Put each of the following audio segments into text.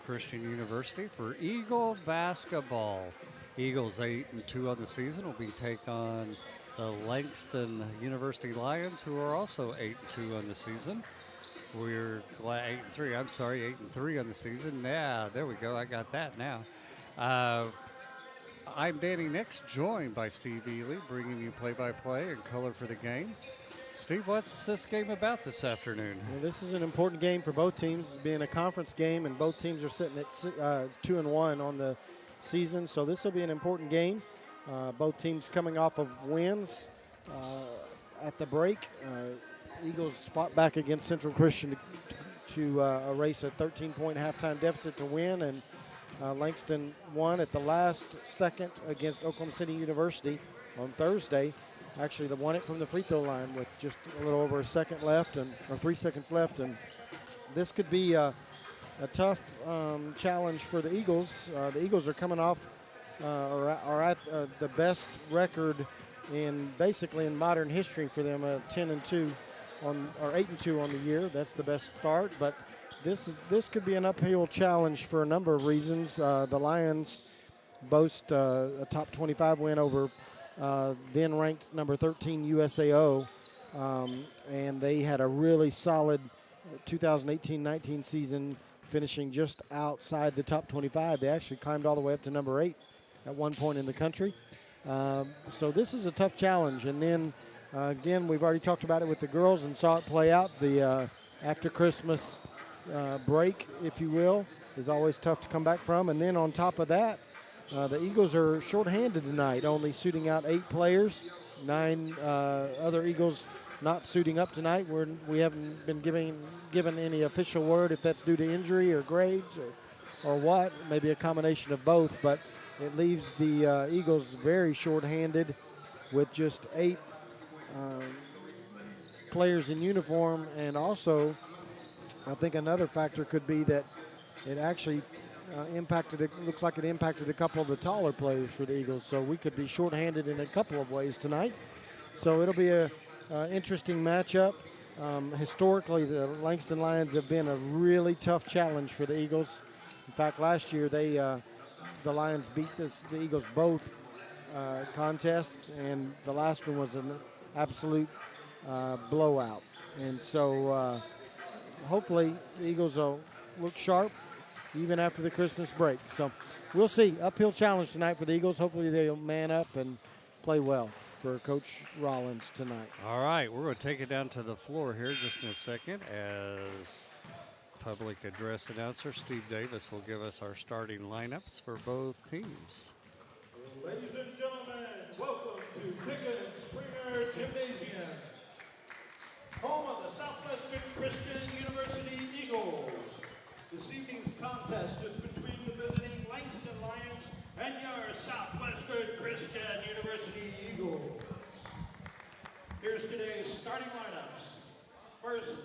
Christian University for Eagle basketball. Eagles 8-2 on the season will be take on the Langston University Lions, who are also 8-2 on the season. We're glad 8-3. I'm sorry, 8-3 on the season. Yeah, there we go. I got that now. Uh, I'm Danny Nix, joined by Steve Ely, bringing you play-by-play and color for the game. Steve, what's this game about this afternoon? Well, this is an important game for both teams, being a conference game, and both teams are sitting at 2-1 on the season. So this will be an important game. Both teams coming off of wins at the break. Eagles fought back against Central Christian to erase a 13-point halftime deficit to win, and Langston won at the last second against Oklahoma City University on Thursday. Actually, they won it from the free throw line with just a little over a second left, or 3 seconds left. And this could be a tough challenge for the Eagles. The Eagles are coming off, are at the best record basically in modern history for them, 10-2 or 8-2 on the year. That's the best start. But this could be an uphill challenge for a number of reasons. The Lions boast a top 25 win over then ranked number 13 USAO, and they had a really solid 2018-19 season, finishing just outside the top 25. They actually climbed all the way up to number 8 at one point in the country. So this is a tough challenge. And then, again, we've already talked about it with the girls and saw it play out. The after Christmas break, if you will, is always tough to come back from. And then on top of that, the Eagles are shorthanded tonight, only suiting out 8 players. 9 other Eagles not suiting up tonight. We haven't been given any official word if that's due to injury or grades or what. Maybe a combination of both, but it leaves the Eagles very shorthanded with just 8 players in uniform. And also, I think another factor could be that it actually looks like it impacted a couple of the taller players for the Eagles. So we could be shorthanded in a couple of ways tonight. So it'll be a interesting matchup. Historically, the Langston Lions have been a really tough challenge for the Eagles. In fact, last year the Lions beat the Eagles both contests, and the last one was an absolute blowout. And so hopefully the Eagles will look sharp even after the Christmas break. So we'll see. Uphill challenge tonight for the Eagles. Hopefully they'll man up and play well for Coach Rollins tonight. All right, we're going to take it down to the floor here just in a second as public address announcer Steve Davis will give us our starting lineups for both teams. Ladies and gentlemen, welcome to Pickens Springer Gymnasium, home of the Southwestern Christian University Eagles. This evening's contest is between the visiting Langston Lions and your Southwestern Christian University Eagles. Here's today's starting lineups. First,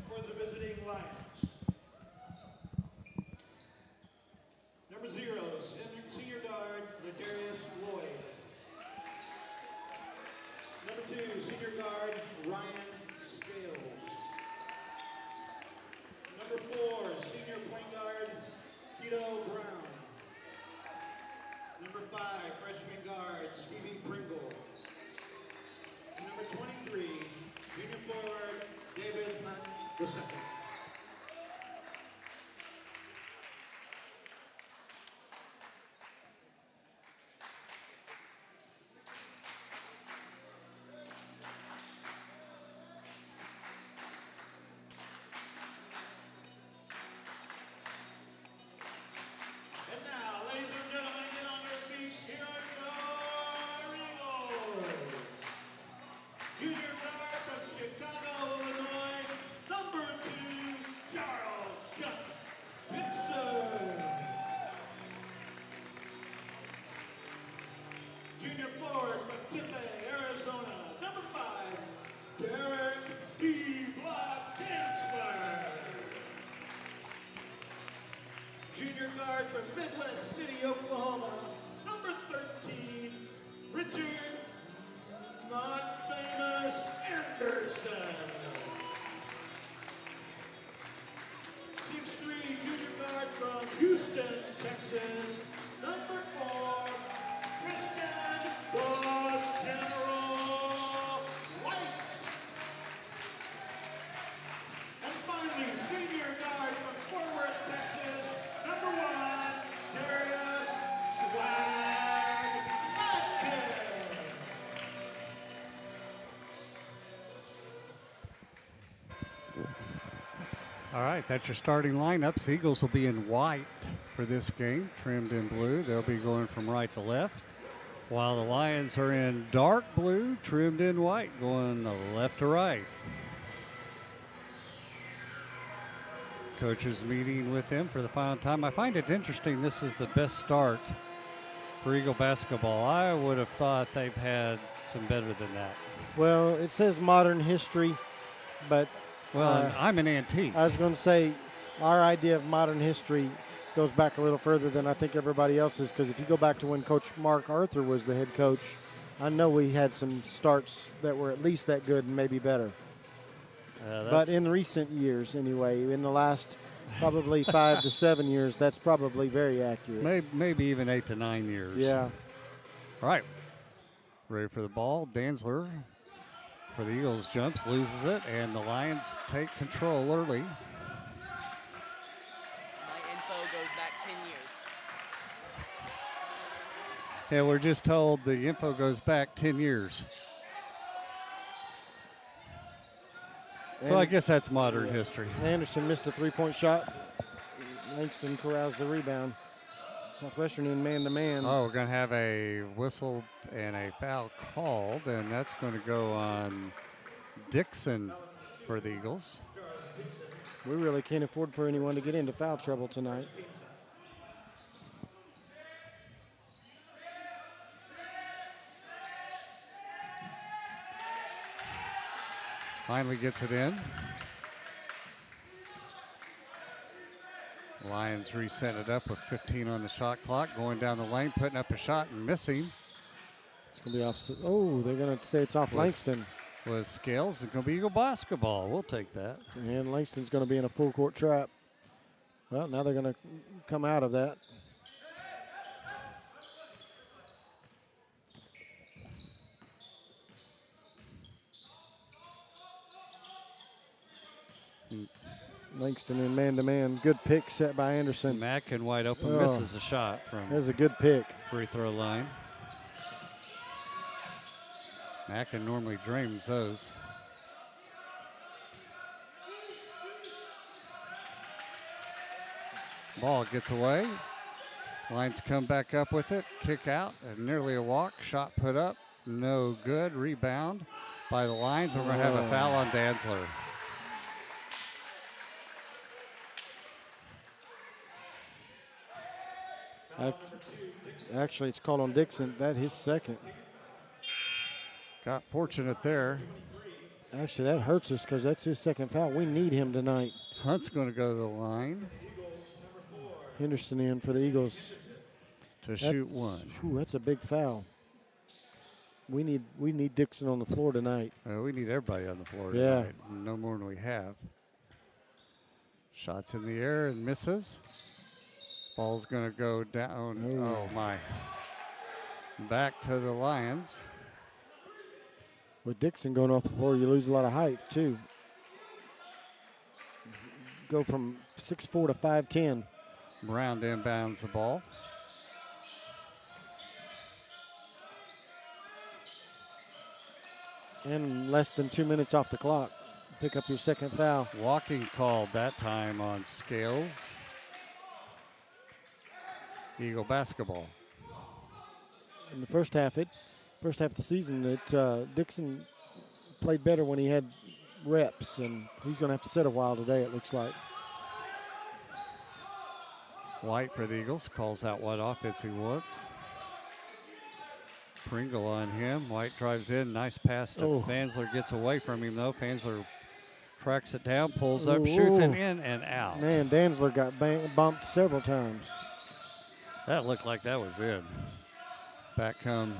for the visiting Lions. Number 0, senior guard, Ladarius Lloyd. Number 2, senior guard, Ryan Scales. Number 4, senior point guard, Keto Brown. Number 5, freshman guard, Stevie Pringle. And number 23, junior forward, David Hunt II. Junior forward from Tempe, Arizona, number 5, Derek D. Block Gansler. Junior guard from Midwest City, Oklahoma, number 13, Richard Not Famous Anderson. 6'3", junior guard from Houston, Texas, number 4, Christian the General White. And finally, senior guard from Fort Worth, Texas, number 1, Darius Swag Atkins. All right, that's your starting lineups. The Eagles will be in white for this game, trimmed in blue. They'll be going from right to left, while the Lions are in dark blue, trimmed in white, going left to right. Coaches meeting with them for the final time. I find it interesting this is the best start for Eagle basketball. I would have thought they've had some better than that. Well, it says modern history, but Well, I'm an antique. I was going to say our idea of modern history goes back a little further than I think everybody else's, because if you go back to when Coach Mark Arthur was the head coach, I know we had some starts that were at least that good and maybe better. But in recent years, anyway, in the last probably 5 to 7 years, that's probably very accurate. maybe even 8 to 9 years. Yeah. All right. Ready for the ball. Danzler for the Eagles jumps, loses it, and the Lions take control early. My info goes back 10 years. Yeah, we're just told the info goes back 10 years. So I guess that's modern history. Anderson missed a three-point shot. Langston corrals the rebound. Southwestern in man-to-man. Oh, we're going to have a whistle and a foul called, and that's going to go on Dixon for the Eagles. We really can't afford for anyone to get into foul trouble tonight. Finally gets it in. Lions reset it up with 15 on the shot clock, going down the lane, putting up a shot and missing. It's going to be off. Oh, they're going to say it's off Langston. Was Scales. It's going to be Eagle basketball. We'll take that. And Langston's going to be in a full court trap. Well, now they're going to come out of that. Langston in man-to-man. Good pick set by Anderson. Mackin wide open, misses a shot from That was a good pick. free throw line. Mackin normally drains those. Ball gets away. Lions come back up with it. Kick out and nearly a walk. Shot put up. No good. Rebound by the Lions. We're going to have a foul on Danzler. Actually, it's called on Dixon. That his second. Got fortunate there. Actually, that hurts us because that's his second foul. We need him tonight. Hunt's going to go to the line Henderson in for the Eagles. to shoot one. Ooh, that's a big foul. We need Dixon on the floor tonight. We need everybody on the floor Yeah. tonight. No more than we have. Shots in the air and misses. Ball's going to go down. Ooh. Oh, my. Back to the Lions. With Dixon going off the floor, you lose a lot of height, too. Go from 6'4" to 5'10". Brown inbounds the ball. And less than 2 minutes off the clock. Pick up your second foul. Walking called that time on Scales. Eagle basketball. In the first half of the season, Dixon played better when he had reps, and he's going to have to sit a while today, it looks like. White for the Eagles calls out what offense he wants. Pringle on him. White drives in. Nice pass to Fansler. Gets away from him, though. Fansler tracks it down, pulls up, shoots it in and out. Man, Danzler got bumped several times. That looked like that was in. Back come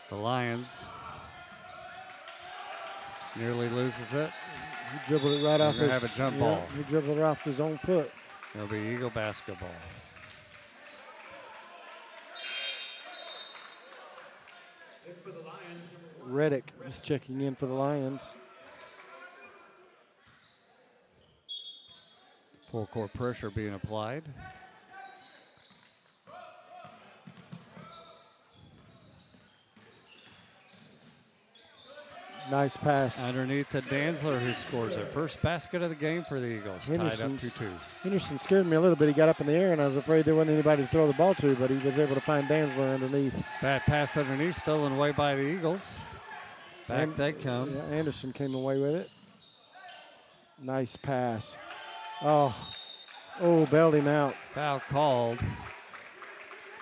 the Lions. Nearly loses it. He dribbled it right off They're his gonna have a jump ball. He dribbled it off his own foot. It'll be Eagle basketball. For the Lions, number 1. Reddick is checking in for the Lions. Full court pressure being applied. Nice pass. Underneath to Danzler, who scores their first basket of the game for the Eagles. Tied up 2-2. Henderson scared me a little bit. He got up in the air, and I was afraid there wasn't anybody to throw the ball to, but he was able to find Danzler underneath. Bad pass underneath, stolen away by the Eagles. Back they come. Yeah, Anderson came away with it. Nice pass. Oh, bailed him out. Foul called.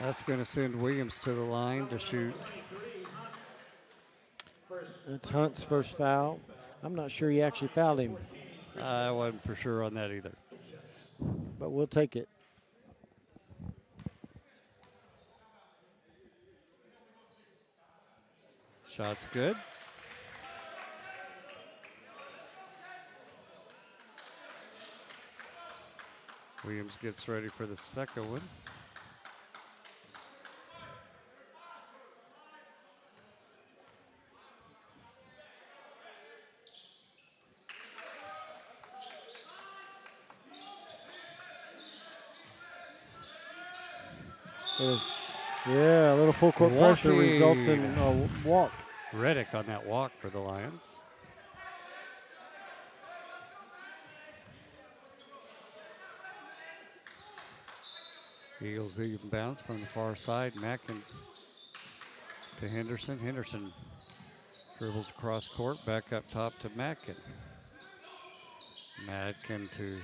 That's going to send Williams to the line to shoot. It's Hunt's first foul. I'm not sure he actually fouled him, I wasn't for sure on that either. but we'll take it. Shot's good. Williams gets ready for the second one. Yeah, a little full court pressure Walking. results in a walk. Reddick on that walk for the Lions. Eagles even bounce from the far side. Mackin to Henderson. Henderson dribbles across court, back up top to Mackin. Mackin to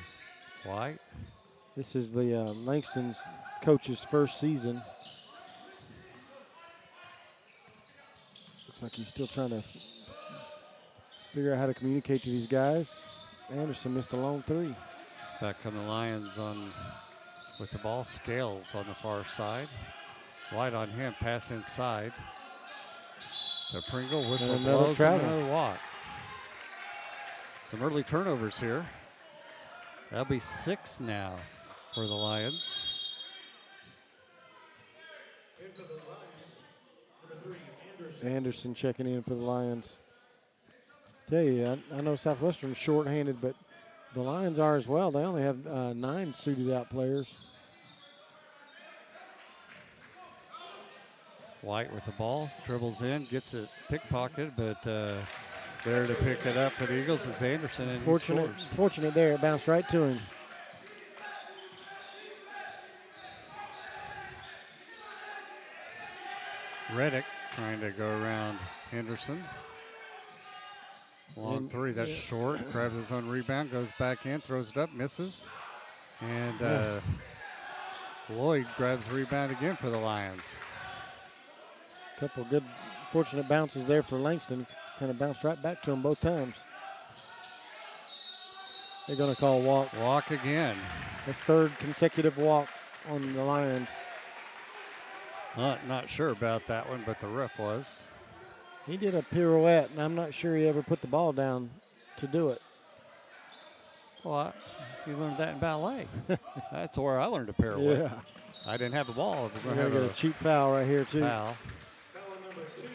White. This is the Langston's coach's first season. Looks like he's still trying to figure out how to communicate to these guys. Anderson missed a long three. Back come the Lions on with the ball. Scales on the far side. White on him, pass inside. To Pringle, whistle And another blows, travel. another walk. Some early turnovers here. That'll be 6 now for the Lions. Anderson checking in for the Lions. Tell you, I know Southwestern's short-handed, but the Lions are as well. They only have 9 suited out players. White with the ball, dribbles in, gets it pickpocketed, but there to pick it up for the Eagles is Anderson, and he scores. Fortunate there, it bounced right to him. Reddick trying to go around Henderson. Long three, that's short. Grabs his own rebound, goes back in, throws it up, misses. And Lloyd grabs the rebound again for the Lions. Couple good, fortunate bounces there for Langston. Kind of bounced right back to him both times. They're going to call walk. Walk again. That's third consecutive walk on the Lions. Not sure about that one, but the ref was. He did a pirouette, and I'm not sure he ever put the ball down to do it. Well, you learned that in ballet. That's where I learned a pirouette. Yeah. I didn't have the ball. We're going to get a cheap foul right here, too. Foul. Foul number 2,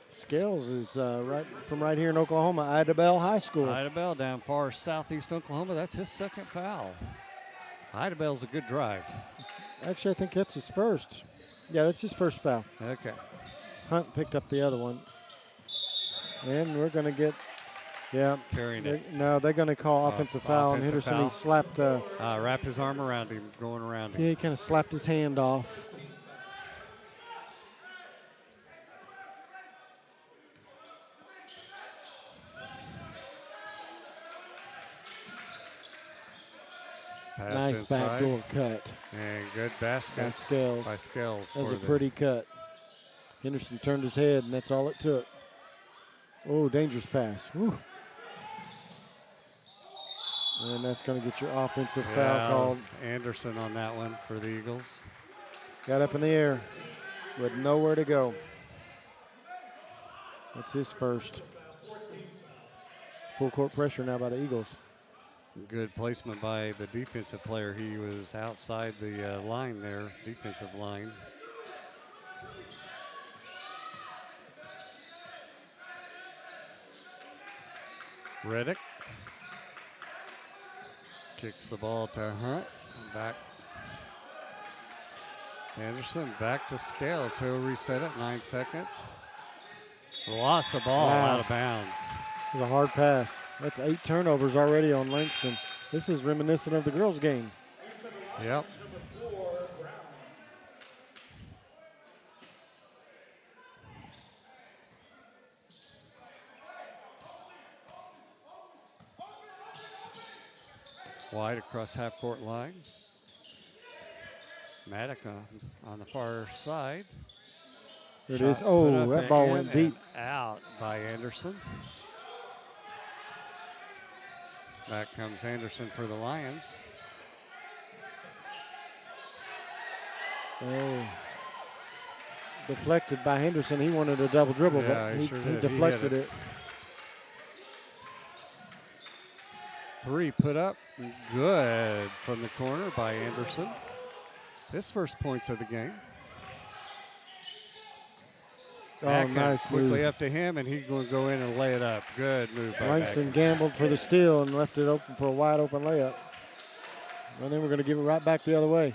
Scales Scales. is right here in Oklahoma, Ida Bell High School. Ida Bell down far southeast Oklahoma. That's his second foul. Ida Bell's a good drive. Actually, I think that's his first. Yeah, that's his first foul. Okay. Hunt picked up the other one. And we're going to get, Carrying it. no, they're going to call offensive foul. And offensive Henderson, foul. he slapped, Wrapped his arm around him, going around him. he kind of slapped his hand off. Pass Nice inside. backdoor cut And good basket by Scales. by Scales. That was for a the- pretty cut. Henderson turned his head, and that's all it took. Oh, dangerous pass. Whew. And that's going to get your offensive foul called. Anderson on that one for the Eagles. Got up in the air with nowhere to go. That's his first. Full court pressure now by the Eagles. Good placement by the defensive player. He was outside the line there, defensive line. Reddick kicks the ball to Hunt. Back. Anderson back to Scales. He'll reset it. 9 seconds. Lost the ball out of bounds. It was a hard pass. That's 8 turnovers already on Langston. This is reminiscent of the girls' game. Yep. Wide across half-court line. Maddock on the far side. There it Shot is. put Oh, up that and ball in went deep. and out by Anderson. Back comes Anderson for the Lions. Oh. Deflected by Henderson. He wanted a double dribble, Yeah, but he sure did. He deflected hit it. 3 put up. Good from the corner by Anderson. His first points of the game. Oh, Mackin nice quickly move. up to him, and he's going to go in and lay it up. Good move by Langston Mackin. gambled for the steal and left it open for a wide open layup. And then we're going to give it right back the other way.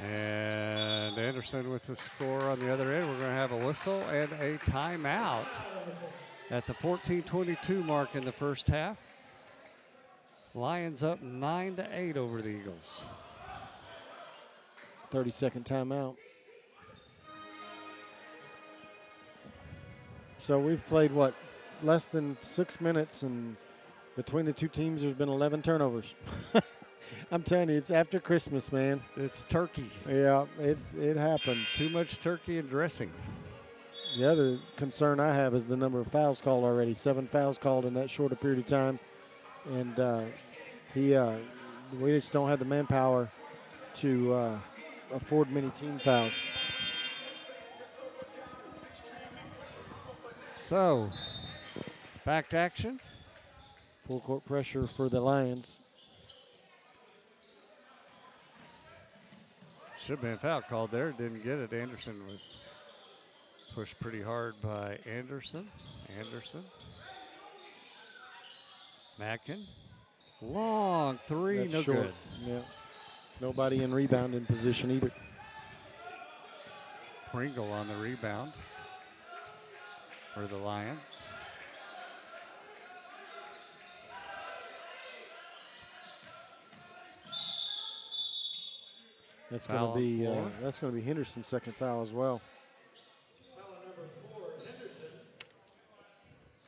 And Anderson with the score on the other end. We're going to have a whistle and a timeout at the 14:22 mark in the first half. Lions up 9-8 over the Eagles. 30-second timeout. So we've played, what, less than 6 minutes, and between the two teams there's been 11 turnovers. I'm telling you, it's after Christmas, man. It's turkey. Yeah, it happens. Too much turkey and dressing. The other concern I have is the number of fouls called already. 7 fouls called in that short a period of time. And we just don't have the manpower to afford many team fouls. So, back to action. Full court pressure for the Lions. Should have been a foul called there. Didn't get it. Anderson was pushed pretty hard by Anderson. Mackin. Long 3, That's no short. good. Yeah. Nobody in rebounding position either. Pringle on the rebound for the Lions. That's Foul going to be on 4. that's going to be Henderson's second foul as well. Foul number 4, Henderson.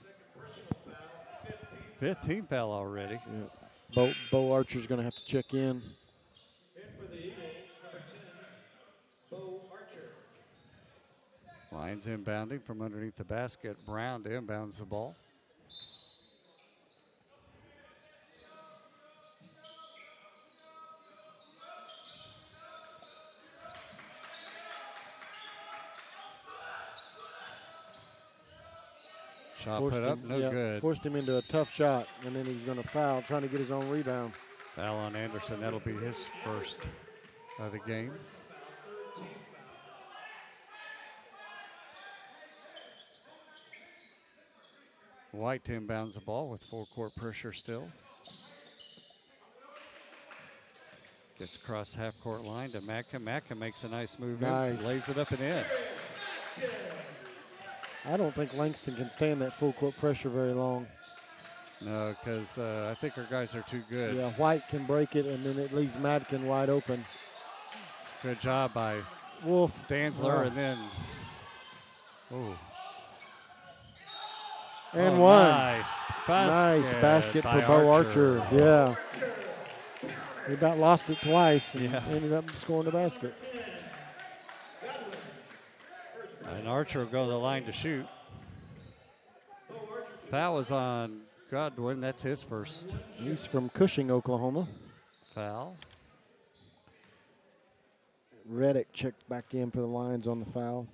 Second personal foul, 15 foul already. Yeah. Bo Archer's going to have to check in. In for the Eagles, number 10, Bo Archer. Lions inbounding from underneath the basket. Brown inbounds the ball. Shot put up, no good. Forced him into a tough shot, and then he's going to foul, trying to get his own rebound. Foul on Anderson. That'll be his first of the game. White inbounds the ball with full court pressure still. Gets across half court line to Mackin. Mackin makes a nice move Nice. in, lays it up and in. I don't think Langston can stand that full court pressure very long. No, because I think our guys are too good. Yeah, White can break it, and then it leaves Madkin wide open. Good job by Wolf. Danzler, and then, And oh, one. Nice basket, Nice basket by for Bo Archer. Yeah. He about lost it twice and ended up scoring the basket. And Archer will go to the line to shoot. Foul is on Godwin. That's his first He's from Cushing, Oklahoma. foul. Reddick checked back in for the Lions on the foul.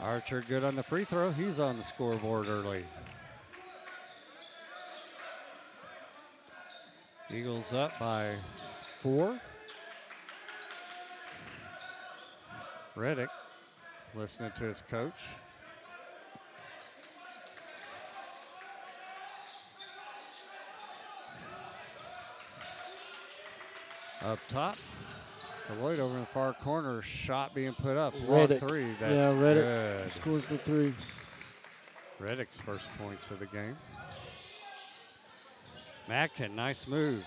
Archer good on the free throw. He's on the scoreboard early. Eagles up by 4. Reddick listening to his coach. Up top. To Lloyd over in the far corner. Shot being put up. Reddick. 3. That's Reddick good. scores the 3. Reddick's first points of the game. Matkin, nice move.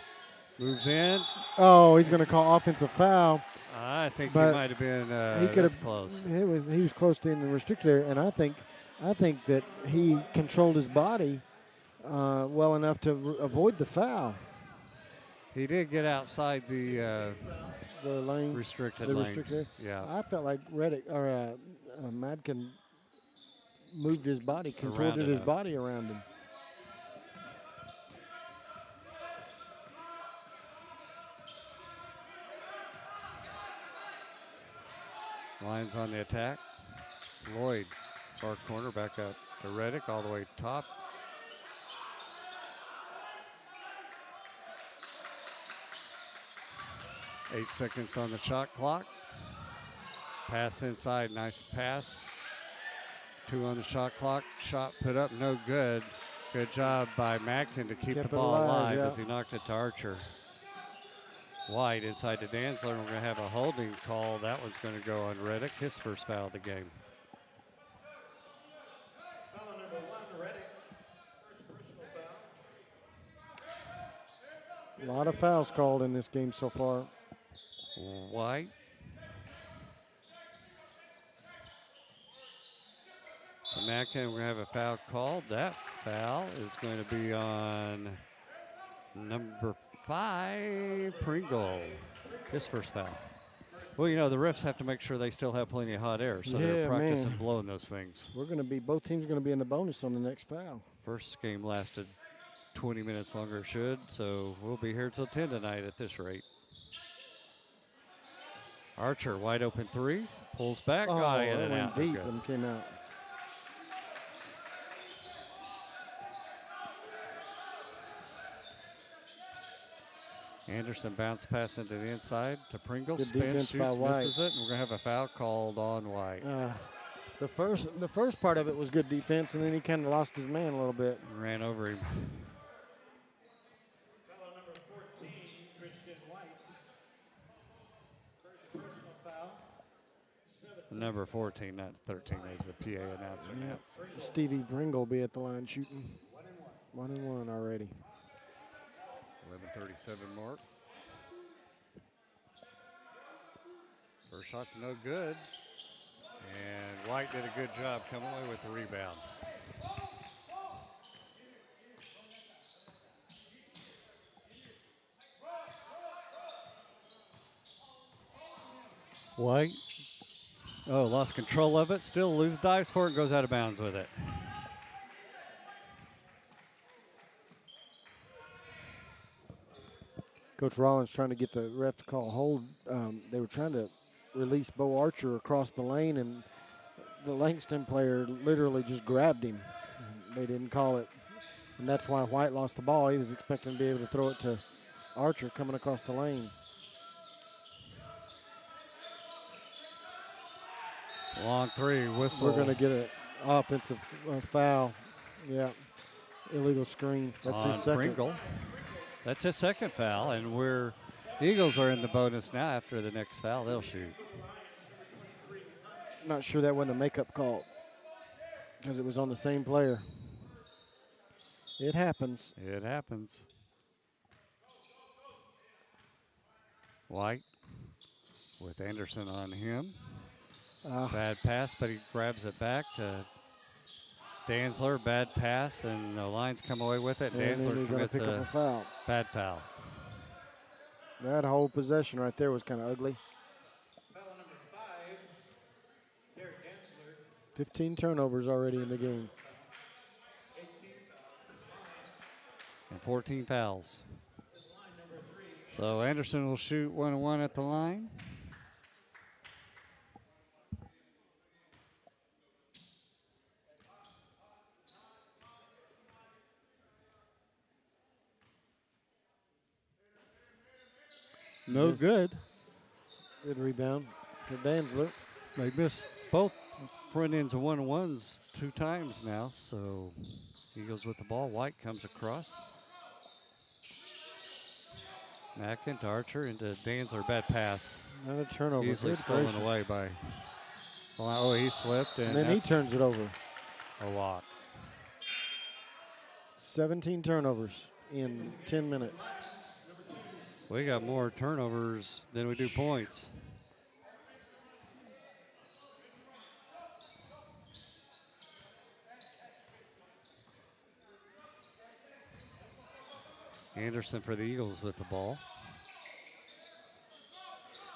Moves in. Oh, he's going to call offensive foul. I think he But might have been he could have close. He was close to in the restricted area, and I think that he controlled his body well enough to avoid the foul. He did get outside the lane, restricted the lane. restricted. Yeah. I felt like Reddick or Madkin moved his body, contorted his body around him. Lions on the attack. Lloyd, far corner, back up to Reddick, all the way top. Eight seconds on the shot clock. Pass inside, nice pass. 2 on the shot clock. Shot put up, no good. Good job by Matkin to keep the ball alive as he knocked it to Archer. White inside to Danzler. We're going to have a holding call. That one's going to go on Reddick, his first foul of the game. Foul number 1, Reddick. First personal foul. A lot of fouls called in this game so far. White. Matkin, we're going to have a foul called. That foul is going to be on number 5, Pringle. His first foul. Well, you know, the refs have to make sure they still have plenty of hot air, so they're practicing blowing those things. Both teams are going to be in the bonus on the next foul. First game lasted 20 minutes longer, so we'll be here till 10 tonight at this rate. Archer, wide open 3, pulls back, in and out. Deep and came out. Anderson bounce pass into the inside to Pringle. Good Spins, defense by shoots, White. misses it, and we're going to have a foul called on White. The first part of it was good defense, and then he kind of lost his man a little bit. Ran over him. Foul number 14, Christian White. First personal foul. 7. Number 14, not 13, as the PA announcer now. Stevie Pringle will be at the line shooting. 1-1 already. 11:37 mark. First shot's no good. And White did a good job coming away with the rebound. White. Oh, lost control of it. Still dives for it and goes out of bounds with it. Coach Rollins trying to get the ref to call a hold. They were trying to release Bo Archer across the lane, and the Langston player literally just grabbed him. They didn't call it, and that's why White lost the ball. He was expecting to be able to throw it to Archer coming across the lane. Long 3, whistle. We're going to get an offensive foul. Yeah, illegal screen. That's on his second. Pringle. That's his second foul, and Eagles are in the bonus now. After the next foul, they'll shoot. Not sure that wasn't a makeup call because it was on the same player. It happens. It happens. White with Anderson on him. Bad pass, but he grabs it back to Danzler. Bad pass, and the Lions come away with it. Danzler commits a foul. Bad foul. That whole possession right there was kind of ugly. Foul number 5, Derek Danzler. 15 turnovers already in the game. 18 And 14 fouls. So Anderson will shoot 1-1 at the line. No Yes. good. Good rebound for Danzler. They missed both front ends of 1-on-1s 2 times now, so Eagles with the ball. White comes across. Mackin to Archer into Danzler. Bad pass. Another turnover. Easily Good stolen gracious. away by. Oh, he slipped, And and then he that's turns it over. a walk. 17 turnovers in 10 minutes. We got more turnovers than we do points. Anderson for the Eagles with the ball.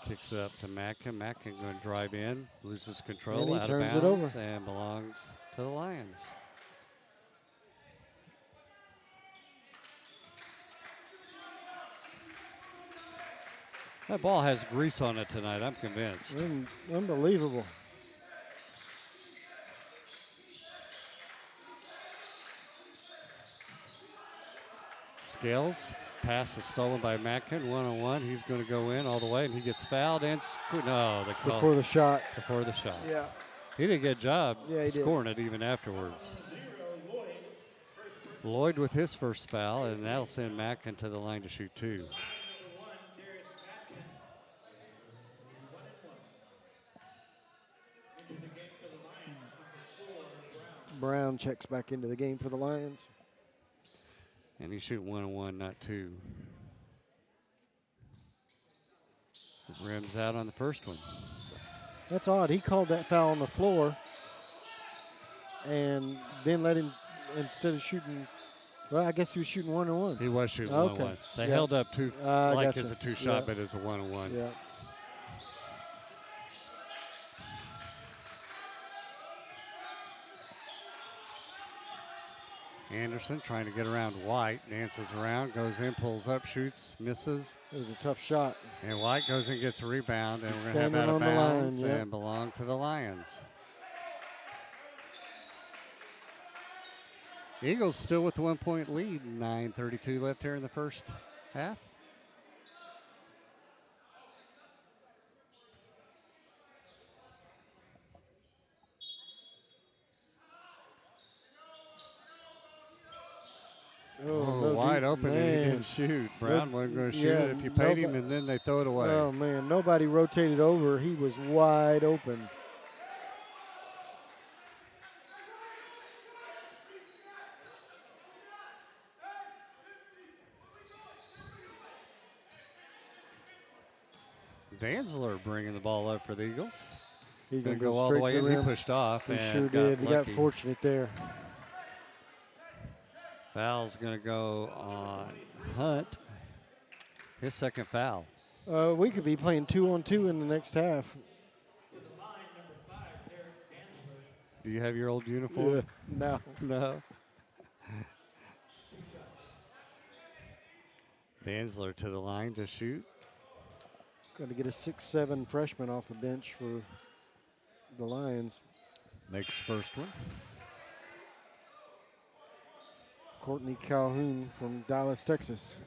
Kicks it up to Mackin. Mackin going to drive in, loses control, And he out turns of it bounds, over. and belongs to the Lions. That ball has grease on it tonight, I'm convinced. Unbelievable. Scales, pass is stolen by Mackin, 1-on-1. He's going to go in all the way, and he gets fouled and no, the call Before the shot. before the shot. Yeah. He did a good job Yeah, he did. scoring it even afterwards. Lloyd with his first foul, and that'll send Mackin to the line to shoot 2. Brown checks back into the game for the Lions. And he's shooting 1-on-1, not 2. Rims out on the first one. That's odd. He called that foul on the floor and then let him, instead of shooting, well, I guess he was shooting 1-on-1. He was shooting Okay. 1-on-1. They Yeah. held up 2, I like gotcha. as a 2-shot, Yeah. but as a 1-on-1. Yeah. Anderson trying to get around White, dances around, goes in, pulls up, shoots, misses. It was a tough shot. And White goes and gets a rebound, and He's we're going to have standing out of on the line, bounds yeah. and belong to the Lions. Eagles still with the 1-point lead. 9:32 left here in the first half. No wide deep- open, and he man. didn't shoot. Brown wasn't going to shoot yeah, it if you paid him, nobo- and then they throw it away. Oh, man. Nobody rotated over. He was wide open. Danzler bringing the ball up for the Eagles. He's Going going to to go all the way in. He rim. pushed off He and sure got did. He got lucky. fortunate there. Foul's going to go on Hunt. His second foul. We could be playing 2-on-2 in the next half. Do you have your old uniform? No. No. Danzler to the line to shoot. Going to get a 6'7" freshman off the bench for the Lions. Makes first one. Courtney Calhoun from Dallas, Texas.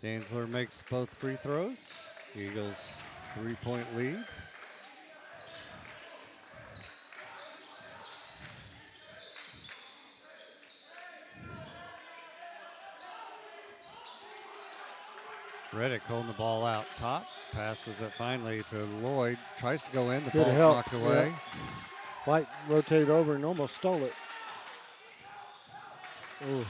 Danzler makes both free throws. Eagles 3-point lead. Reddick holding the ball out top. Passes it finally to Lloyd. Tries to go in. The Good ball's help. knocked away. Yeah. White rotated over and almost stole it. Ooh.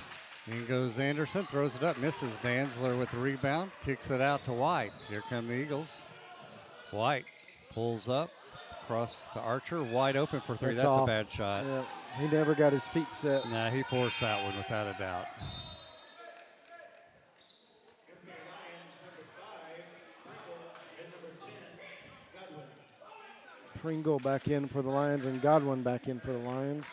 In goes Anderson. Throws it up. Misses. Danzler with the rebound. Kicks it out to White. Here come the Eagles. White pulls up. Across to Archer. Wide open for three. That's off. a bad shot. Yeah. He never got his feet set. Nah, he forced that one without a doubt. Pringle back in for the Lions and Godwin back in for the Lions.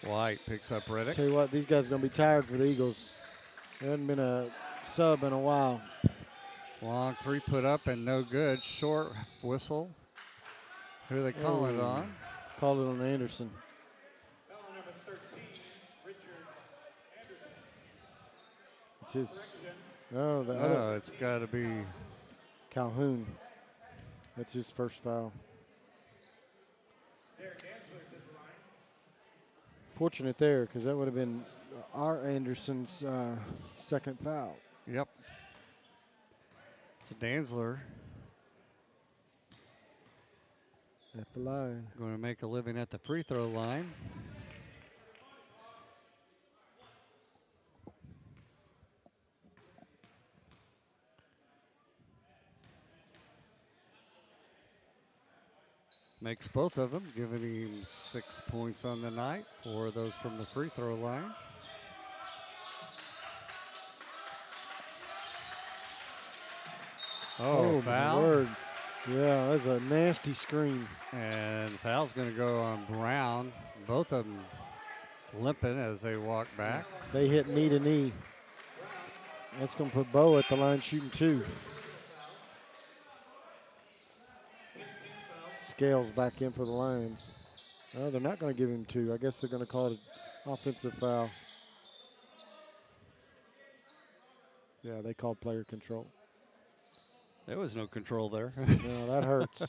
White picks up Reddick. Tell you what, these guys are going to be tired for the Eagles. There hasn't been a sub in a while. Long three put up and no good. Short whistle. Who they call it on? Called it on Anderson. Foul number 13, Richard Anderson. It's his. Correction. Oh, the No, other it's got to be. Calhoun. That's his first foul. Derek Ansler to the line. Fortunate there, because that would have been our Anderson's second foul. Yep. So Danzler At the line. going to make a living at the free throw line. Makes both of them, giving him 6 points on the night. 4 of those from the free throw line. Oh, my foul. word. Yeah, that's a nasty screen. And the foul's going to go on Brown. Both of them limping as they walk back. They hit knee to knee. That's going to put Bo at the line shooting 2. Scales back in for the Lions. No, they're not going to give him 2. I guess they're going to call it an offensive foul. Yeah, they called player control. There was no control there. No, that hurts.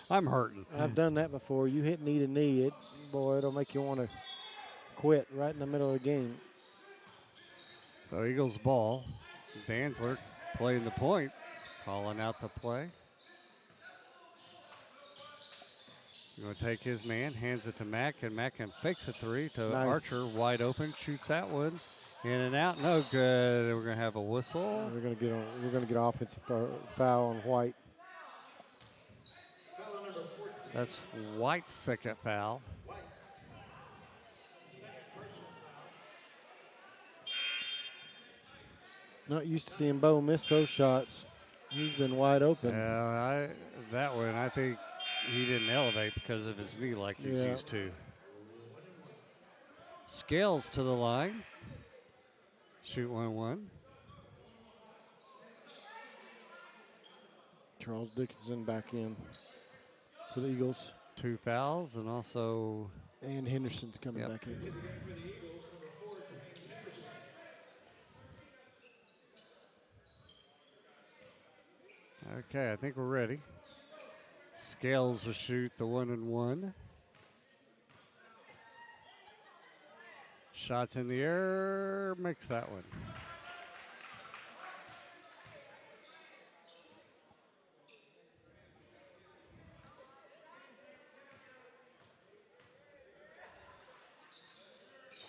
I'm hurting. I've done that before. You hit knee to knee, it'll make you want to quit right in the middle of the game. So Eagles ball. Danzler playing the point, calling out the play. Going to take his man, hands it to Mack, and Mack can fakes a 3 to Nice. Archer, wide open, shoots that one, in and out, no good. We're going to have a whistle. We're going to get offensive foul on White. Foul number 14, That's White's second foul. White. Second personal foul. Not used to seeing Bo miss those shots. He's been wide open. That one, I think he didn't elevate because of his knee like he's Yeah. used to. Scales to the line. Shoot 1-1. Charles Dickinson back in for the Eagles. 2 fouls, and also And Henderson's coming Yep. back in. For the Eagles, number 4, James Henderson. okay, I think we're ready. Scales will shoot the 1-1. Shots in the air, makes that one.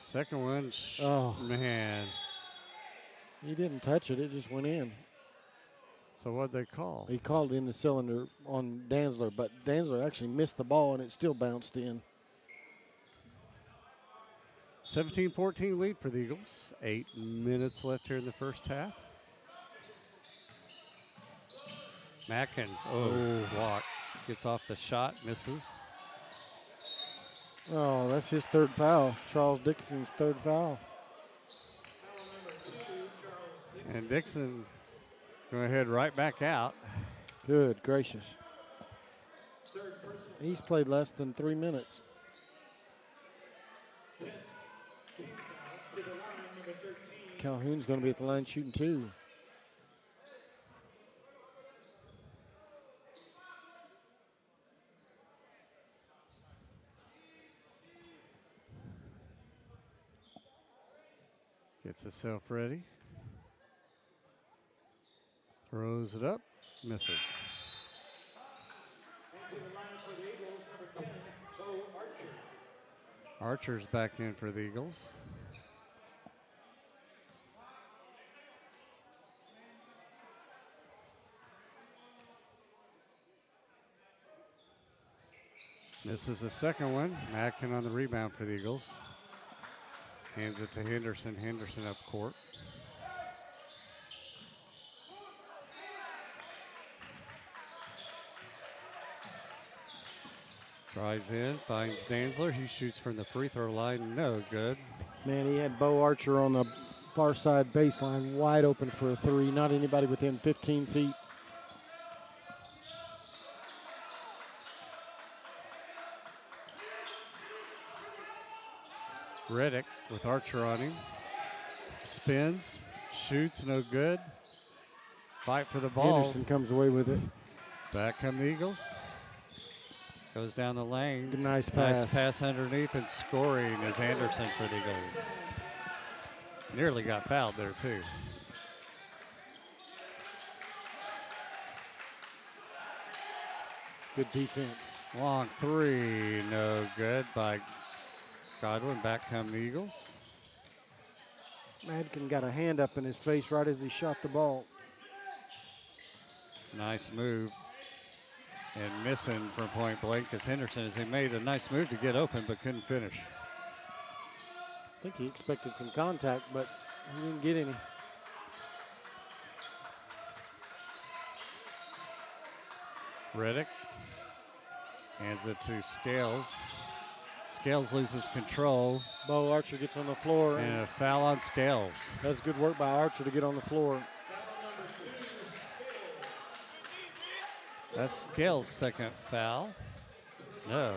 Second one, Oh. man. He didn't touch it. It just went in. So what'd they call? He called in the cylinder on Danzler, but Danzler actually missed the ball, and it still bounced in. 17-14 lead for the Eagles. 8 minutes left here in the first half. Mackin, block. Gets off the shot, misses. Oh, that's his third foul. Charles Dixon's third foul. Foul number 2, Charles Dixon. And Dixon going to head right back out. Good gracious. Third personal He's played less than 3 minutes. 10th team foul to the line, number 13. Calhoun's going to be at the line shooting 2. Gets himself ready. Throws it up, misses. Into the lineup for the Eagles, number 10, Bo Archer. Archer's back in for the Eagles. Misses the second one. Mackin on the rebound for the Eagles. Hands it to Henderson. Henderson up court. Drives in, finds Danzler. He shoots from the free throw line. No good. Man, he had Bo Archer on the far side baseline, wide open for a three. Not anybody within 15 feet. Reddick with Archer on him. Spins, shoots, no good. Fight for the ball. Henderson comes away with it. Back come the Eagles. Goes down the lane. Nice pass. Nice pass underneath, and scoring is Anderson for the Eagles. Nearly got fouled there, too. Good defense. Long three, no good by Godwin. Back come the Eagles. Madkin got a hand up in his face right as he shot the ball. Nice move. And missing from point blank is Henderson, as he made a nice move to get open but couldn't finish. I think he expected some contact, but he didn't get any. Reddick hands it to Scales. Scales loses control. Bo Archer gets on the floor. And a foul on Scales. That's good work by Archer to get on the floor. That's Scales' second foul. No.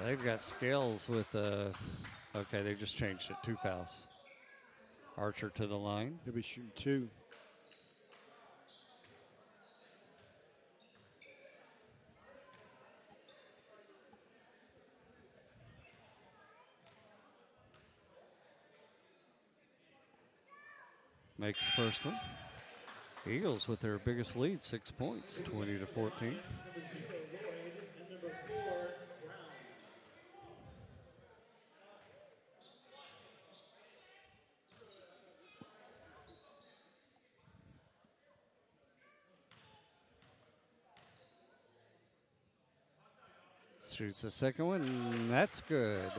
They've got Scales with okay, they just changed it. 2 fouls. Archer to the line. He'll be shooting 2. Makes the first one. Eagles with their biggest lead, 6 points, 20-14. Shoots the second one, and that's good.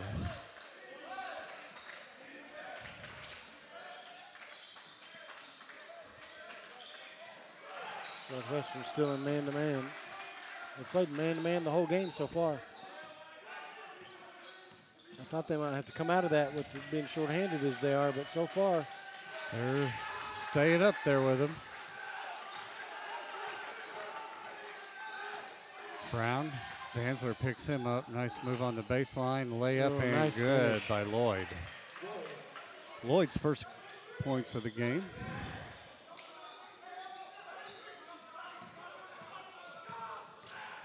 Northwestern still in man-to-man. They played man-to-man the whole game so far. I thought they might have to come out of that with being shorthanded as they are, but so far they're staying up there with them. Brown, Danzler picks him up. Nice move on the baseline. Layup and nice good finish by Lloyd. Lloyd's first points of the game.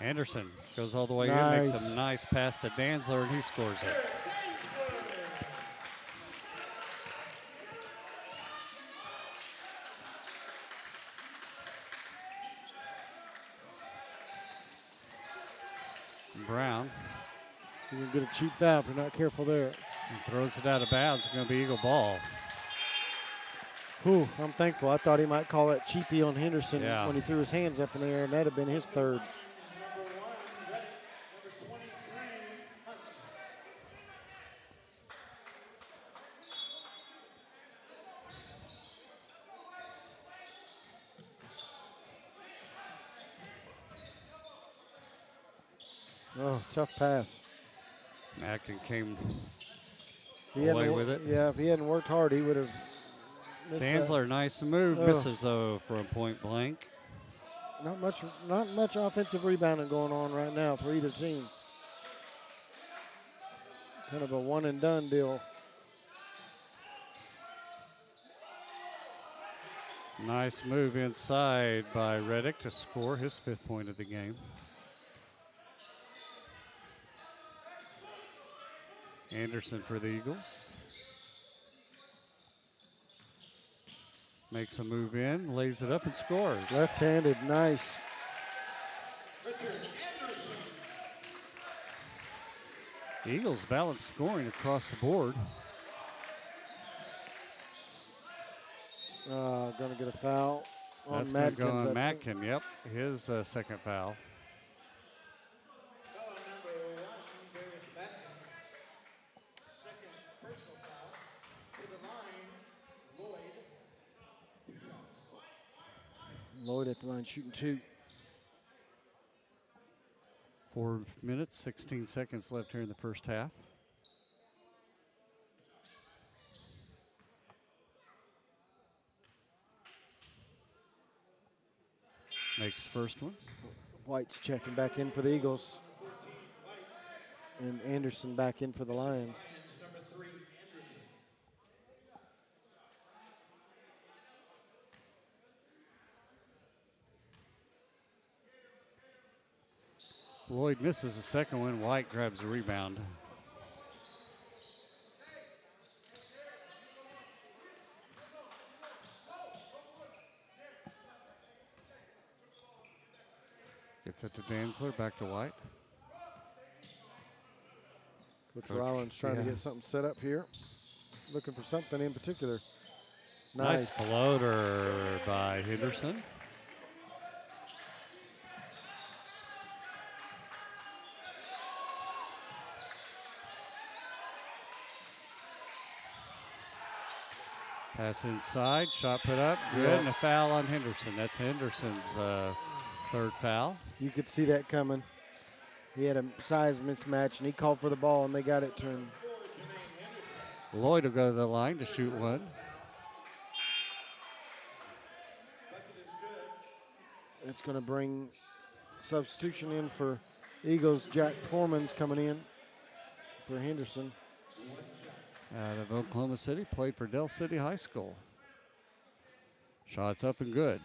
Anderson goes all the way in, makes a nice pass to Danzler, and he scores it. Brown. He's going to get a cheap foul if you're not careful there. And throws it out of bounds. It's going to be Eagle ball. Whew, I'm thankful. I thought he might call that cheapie on Henderson Yeah. when he threw his hands up in the air, and that would have been his third. Oh, tough pass. Mackin came If he away hadn't with it. Yeah, if he hadn't worked hard, he would have missed that. Danzler, nice move. Oh. Misses, though, from point blank. Not much offensive rebounding going on right now for either team. Kind of a one and done deal. Nice move inside by Reddick to score his 5th point of the game. Anderson for the Eagles. Makes a move in, lays it up and scores. Left-handed, nice. Eagles balanced scoring across the board. Going to get a foul on That's going to go on Madkins, I think. Matkin. Yep, his second foul. Lloyd at the line shooting 2. 4 minutes, 16 seconds left here in the first half. makes first one. White's checking back in for the Eagles. And Anderson back in for the Lions. Number 3, Anderson. Lloyd misses the second one. White grabs the rebound. Gets it to Danzler, back to White. Coach Rollins trying to yeah. get something set up here. Looking for something in particular. Nice floater by Henderson. Pass inside, shot put up, good, Yeah. and a foul on Henderson. That's Henderson's third foul. You could see that coming. He had a size mismatch, and he called for the ball, and they got it to him. Lloyd will go to the line to shoot one. It's going to bring substitution in for Eagles. Jack Foreman's coming in for Henderson. Out of Oklahoma City, played for Del City High School. Shots up and good.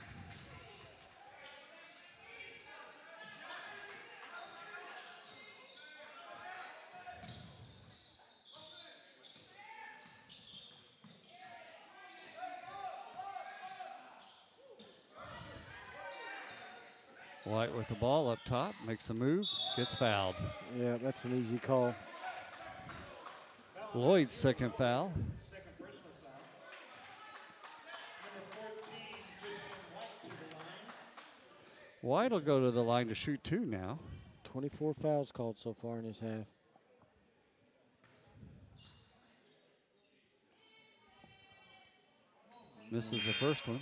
White with the ball up top, makes a move, gets fouled. Yeah, that's an easy call. Lloyd's second foul. Second personal foul. Number 14, Christian White to the line. White will go to the line to shoot two now. 24 fouls called so far in his half. Misses the first one.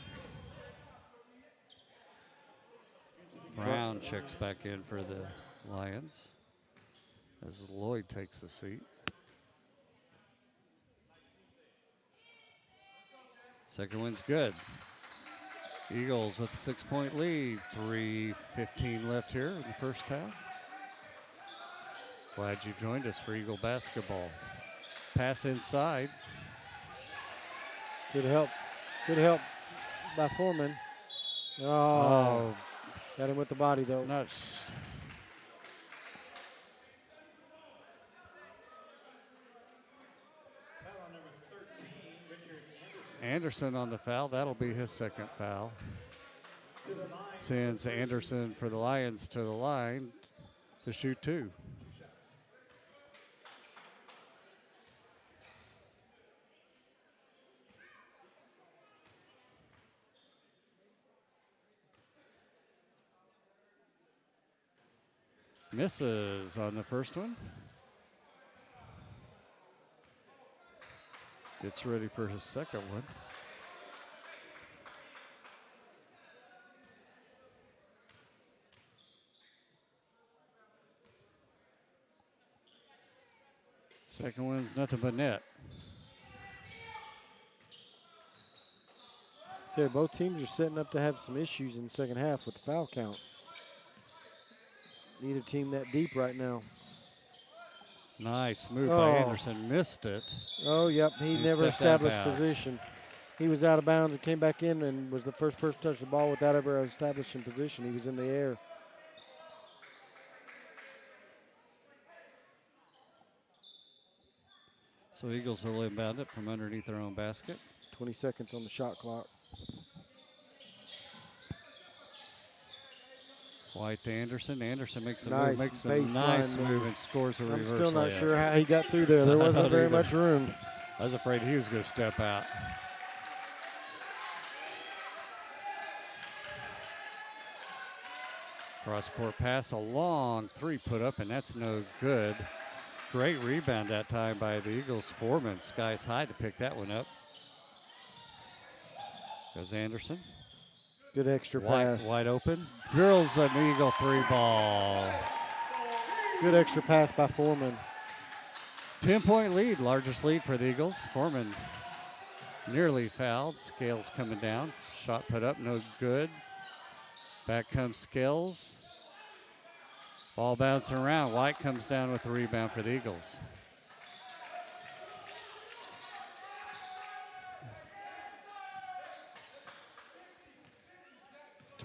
Brown checks back in for the Lions as Lloyd takes a seat. Second one's good. Eagles with a 6-point lead. 3:15 left here in the first half. Glad you joined us for Eagle basketball. Pass inside. Good help. Good help by Foreman. Oh. Got him with the body, though. Nuts. Foul on number 13, Richard Anderson. Anderson on the foul. That'll be his second foul. Sends Anderson for the Lions to the line to shoot two. Misses on the first one. Gets ready for his second one. Second one's nothing but net. Yeah, both teams are setting up to have some issues in the second half with the foul count. Neither team that deep right now. Nice move by Anderson. Missed it. Oh, yep. He never stepped out of established bounds. position. He was out of bounds and came back in and was the first person to touch the ball without ever establishing position. He was in the air. So Eagles will inbound it from underneath their own basket. 20 seconds on the shot clock. White to Anderson. Anderson makes a Nice move, makes a baseline nice move. move and scores a I'm reverse still not layup. sure how he got through there. There I wasn't don't very either. much room. I was afraid he was going to step out. Cross-court pass, a long three put up, and that's no good. Great rebound that time by the Eagles. Foreman skies high to pick that one up. Goes Anderson. Good extra Wide, pass. wide open. Drills an Eagle three ball. Good extra pass by Foreman. 10-point lead, largest lead for the Eagles. Foreman nearly fouled. Scales coming down. Shot put up, no good. Back comes Skills. Ball bouncing around. White comes down with the rebound for the Eagles.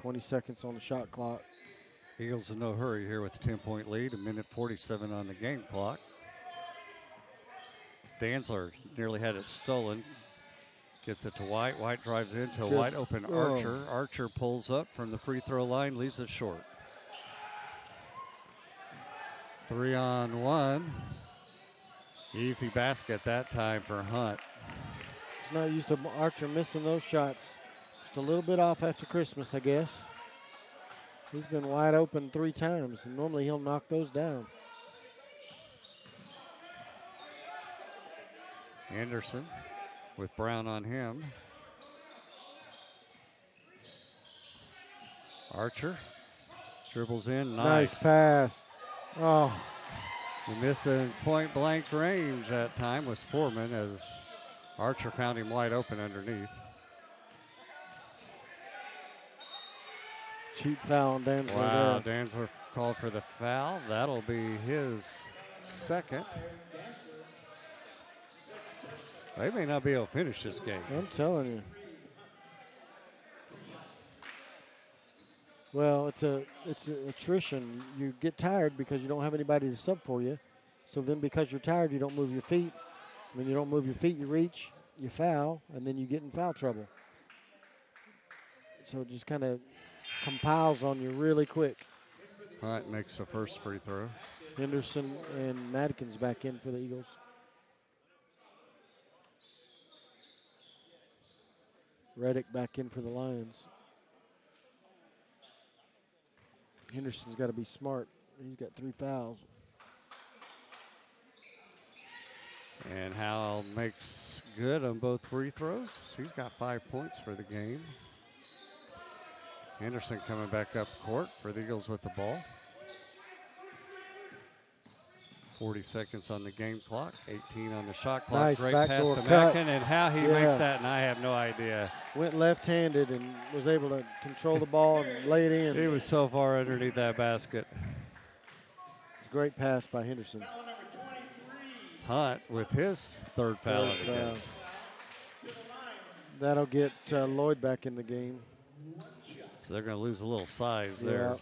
.20 on the shot clock. Eagles in no hurry here with a 10-point lead. 1:47 on the game clock. Danzler nearly had it stolen. Gets it to White. White drives into a wide open Archer. Archer pulls up from the free throw line, leaves it short. 3-on-1. Easy basket that time for Hunt. He's not used to Archer missing those shots. Just a little bit off after Christmas, I guess. He's been wide open 3 times, and normally he'll knock those down. Anderson with Brown on him. Archer dribbles in. Nice pass. Oh, The missing point blank range that time was Foreman as Archer found him wide open underneath. cheap foul on Danzler. Wow, there. Danzler called for the foul. That'll be his second. They may not be able to finish this game. I'm telling you. Well, it's attrition. You get tired because you don't have anybody to sub for you. So then because you're tired, you don't move your feet. When you don't move your feet, you reach, you foul, and then you get in foul trouble. So it just kind of compiles on you really quick. Hunt makes the first free throw. Henderson and Madkin's back in for the Eagles. Reddick back in for the Lions. Henderson's got to be smart. He's got 3 fouls. And Howell makes good on both free throws. He's got 5 points for the game. Henderson coming back up court for the Eagles with the ball. 40 seconds on the game clock, 18 on the shot clock. Nice Great pass backdoor to cut. Mackin, and how he makes that, and I have no idea. Went left-handed and was able to control the ball and lay it in. He was so far underneath that basket. Great pass by Henderson. Hunt with his third foul of the game. That'll get Lloyd back in the game. So they're going to lose a little size there.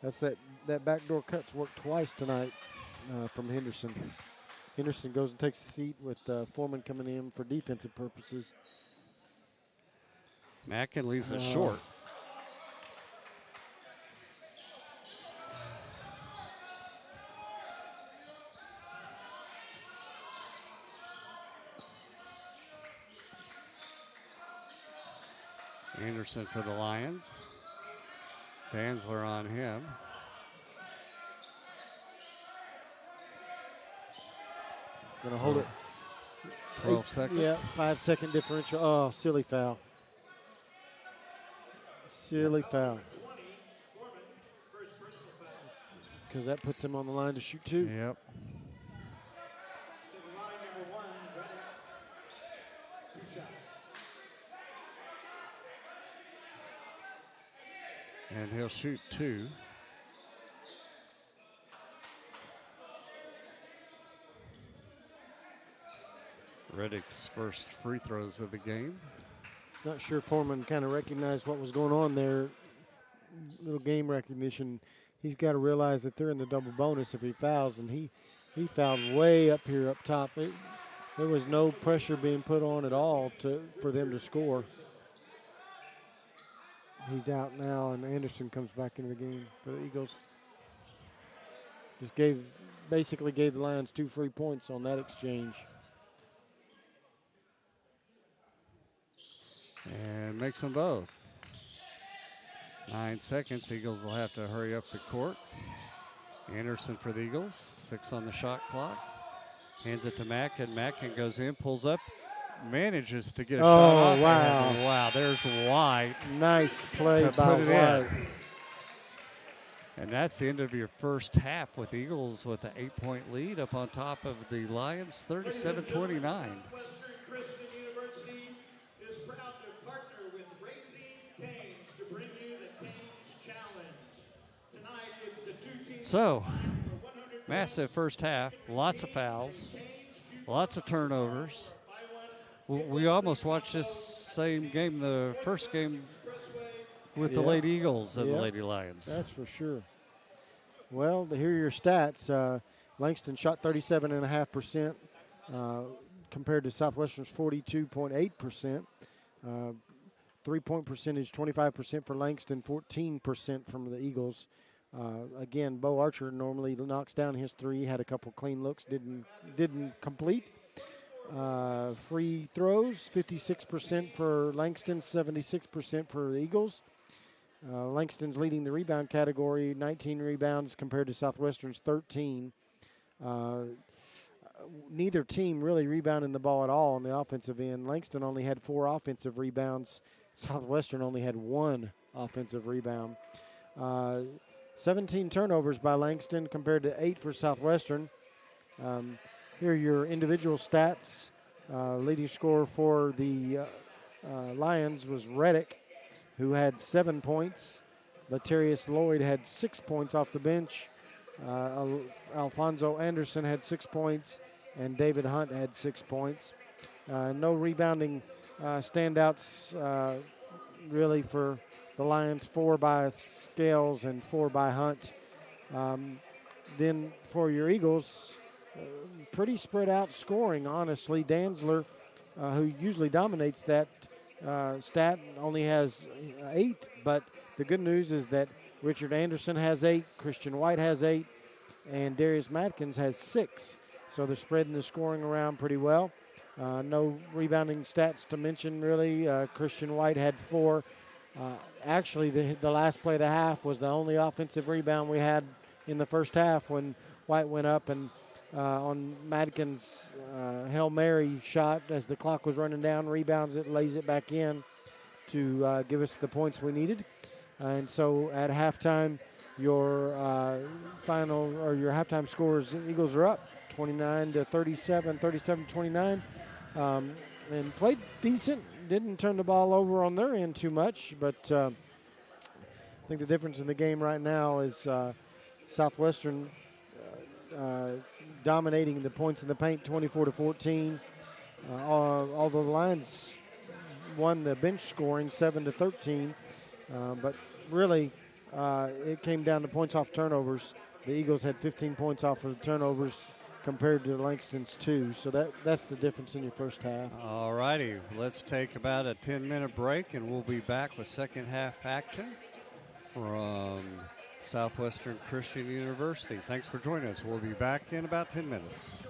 That's that backdoor cut's worked twice tonight from Henderson. Henderson goes and takes a seat with Foreman coming in for defensive purposes. Mackin leaves it short. Anderson for the Lions. Danzler on him. Gonna hold it. 12 seconds. Yeah, 5-second differential. Oh, silly foul. Silly foul. Because that puts him on the line to shoot 2. Yep. And he'll shoot 2. Reddick's first free throws of the game. Not sure Foreman kind of recognized what was going on there. Little game recognition. He's got to realize that they're in the double bonus if he fouls, and he fouled way up here up top. There was no pressure being put on at all for them to score. He's out now, and Anderson comes back into the game for the Eagles. Just basically gave the Lions 2 free points on that exchange. And makes them both. 9 seconds. Eagles will have to hurry up the court. Anderson for the Eagles. 6 on the shot clock. Hands it to Mackin. Mackin goes in, pulls up, manages to get a shot off. Wow. And wow, there's White. Nice play to by put it White. in. And that's the end of your first half with the Eagles with an 8-point lead up on top of the Lions, 37-29. Western Christian University is proud to partner with Raising So, massive first half, lots of fouls, lots of turnovers. We almost watched this same game, the first game, with the Lady Eagles and the Lady Lions. That's for sure. Well, here are your stats. Langston shot 37.5%. Compared to Southwestern's 42.8%. 3-point percentage, 25% for Langston, 14% from the Eagles. Again, Bo Archer normally knocks down his three, had a couple clean looks, didn't complete. Free throws, 56% for Langston, 76% for the Eagles. Langston's leading the rebound category, 19 rebounds compared to Southwestern's 13. Neither team really rebounding the ball at all on the offensive end. Langston only had 4 offensive rebounds. Southwestern only had 1 offensive rebound. 17 turnovers by Langston compared to 8 for Southwestern. Here are your individual stats. Leading scorer for the Lions was Reddick, who had 7 points. Latarius Lloyd had 6 points off the bench. Alfonso Anderson had 6 points, and David Hunt had 6 points. No rebounding standouts really for the Lions, 4 by Scales and 4 by Hunt. Then for your Eagles, pretty spread out scoring, honestly. Danzler, who usually dominates that stat, only has 8, but the good news is that Richard Anderson has 8, Christian White has 8, and Darius Matkins has 6. So they're spreading the scoring around pretty well. No rebounding stats to mention, really. Christian White had 4. Actually, the last play of the half was the only offensive rebound we had in the first half when White went up and on Matkins' Hail Mary shot as the clock was running down, rebounds it, lays it back in to give us the points we needed. And so at halftime, your halftime scores, Eagles are up 29-37, 37-29, and played decent. Didn't turn the ball over on their end too much, but I think the difference in the game right now is Southwestern dominating the points in the paint, 24-14. Although the Lions won the bench scoring, 7-13, but really it came down to points off turnovers. The Eagles had 15 points off of the turnovers compared to Langston's 2. So that's the difference in your first half. All righty, let's take about a 10-minute break, and we'll be back with second half action from Southwestern Christian University. Thanks for joining us. We'll be back in about 10 minutes.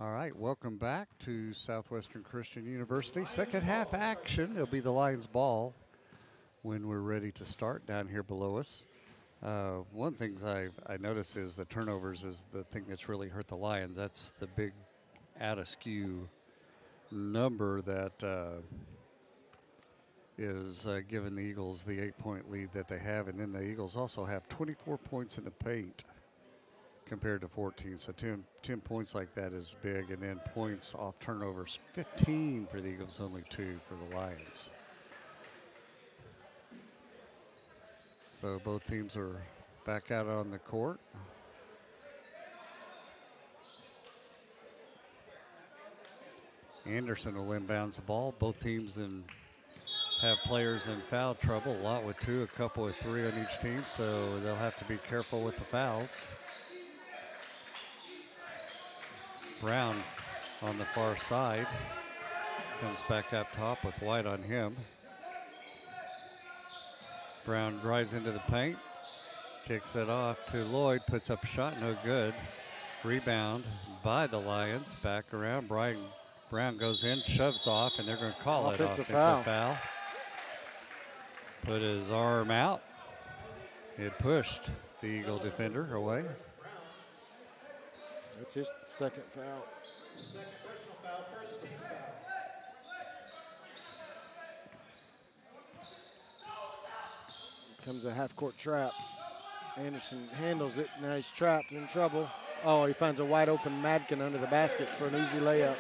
All right, welcome back to Southwestern Christian University. Second half action. It'll be the Lions ball when we're ready to start down here below us. One thing I noticed is the turnovers is the thing that's really hurt the Lions. That's the big out-of-skew number that is giving the Eagles the 8-point lead that they have. And then the Eagles also have 24 points in the paint compared to 14. So 10 points like that is big. And then points off turnovers, 15 for the Eagles, only 2 for the Lions. So both teams are back out on the court. Anderson will inbounds the ball. Both teams have players in foul trouble, a lot with 2, a couple with 3 on each team, so they'll have to be careful with the fouls. Brown on the far side comes back up top with White on him. Brown drives into the paint, kicks it off to Lloyd, puts up a shot, no good. Rebound by the Lions, back around. Brown goes in, shoves off, and they're going to call it offensive foul. Put his arm out. It pushed the Eagle defender away. That's his second foul. Second personal foul, first team foul. Comes a half-court trap. Anderson handles it. Now he's trapped, in trouble. Oh, he finds a wide-open Madkin under the basket for an easy layup.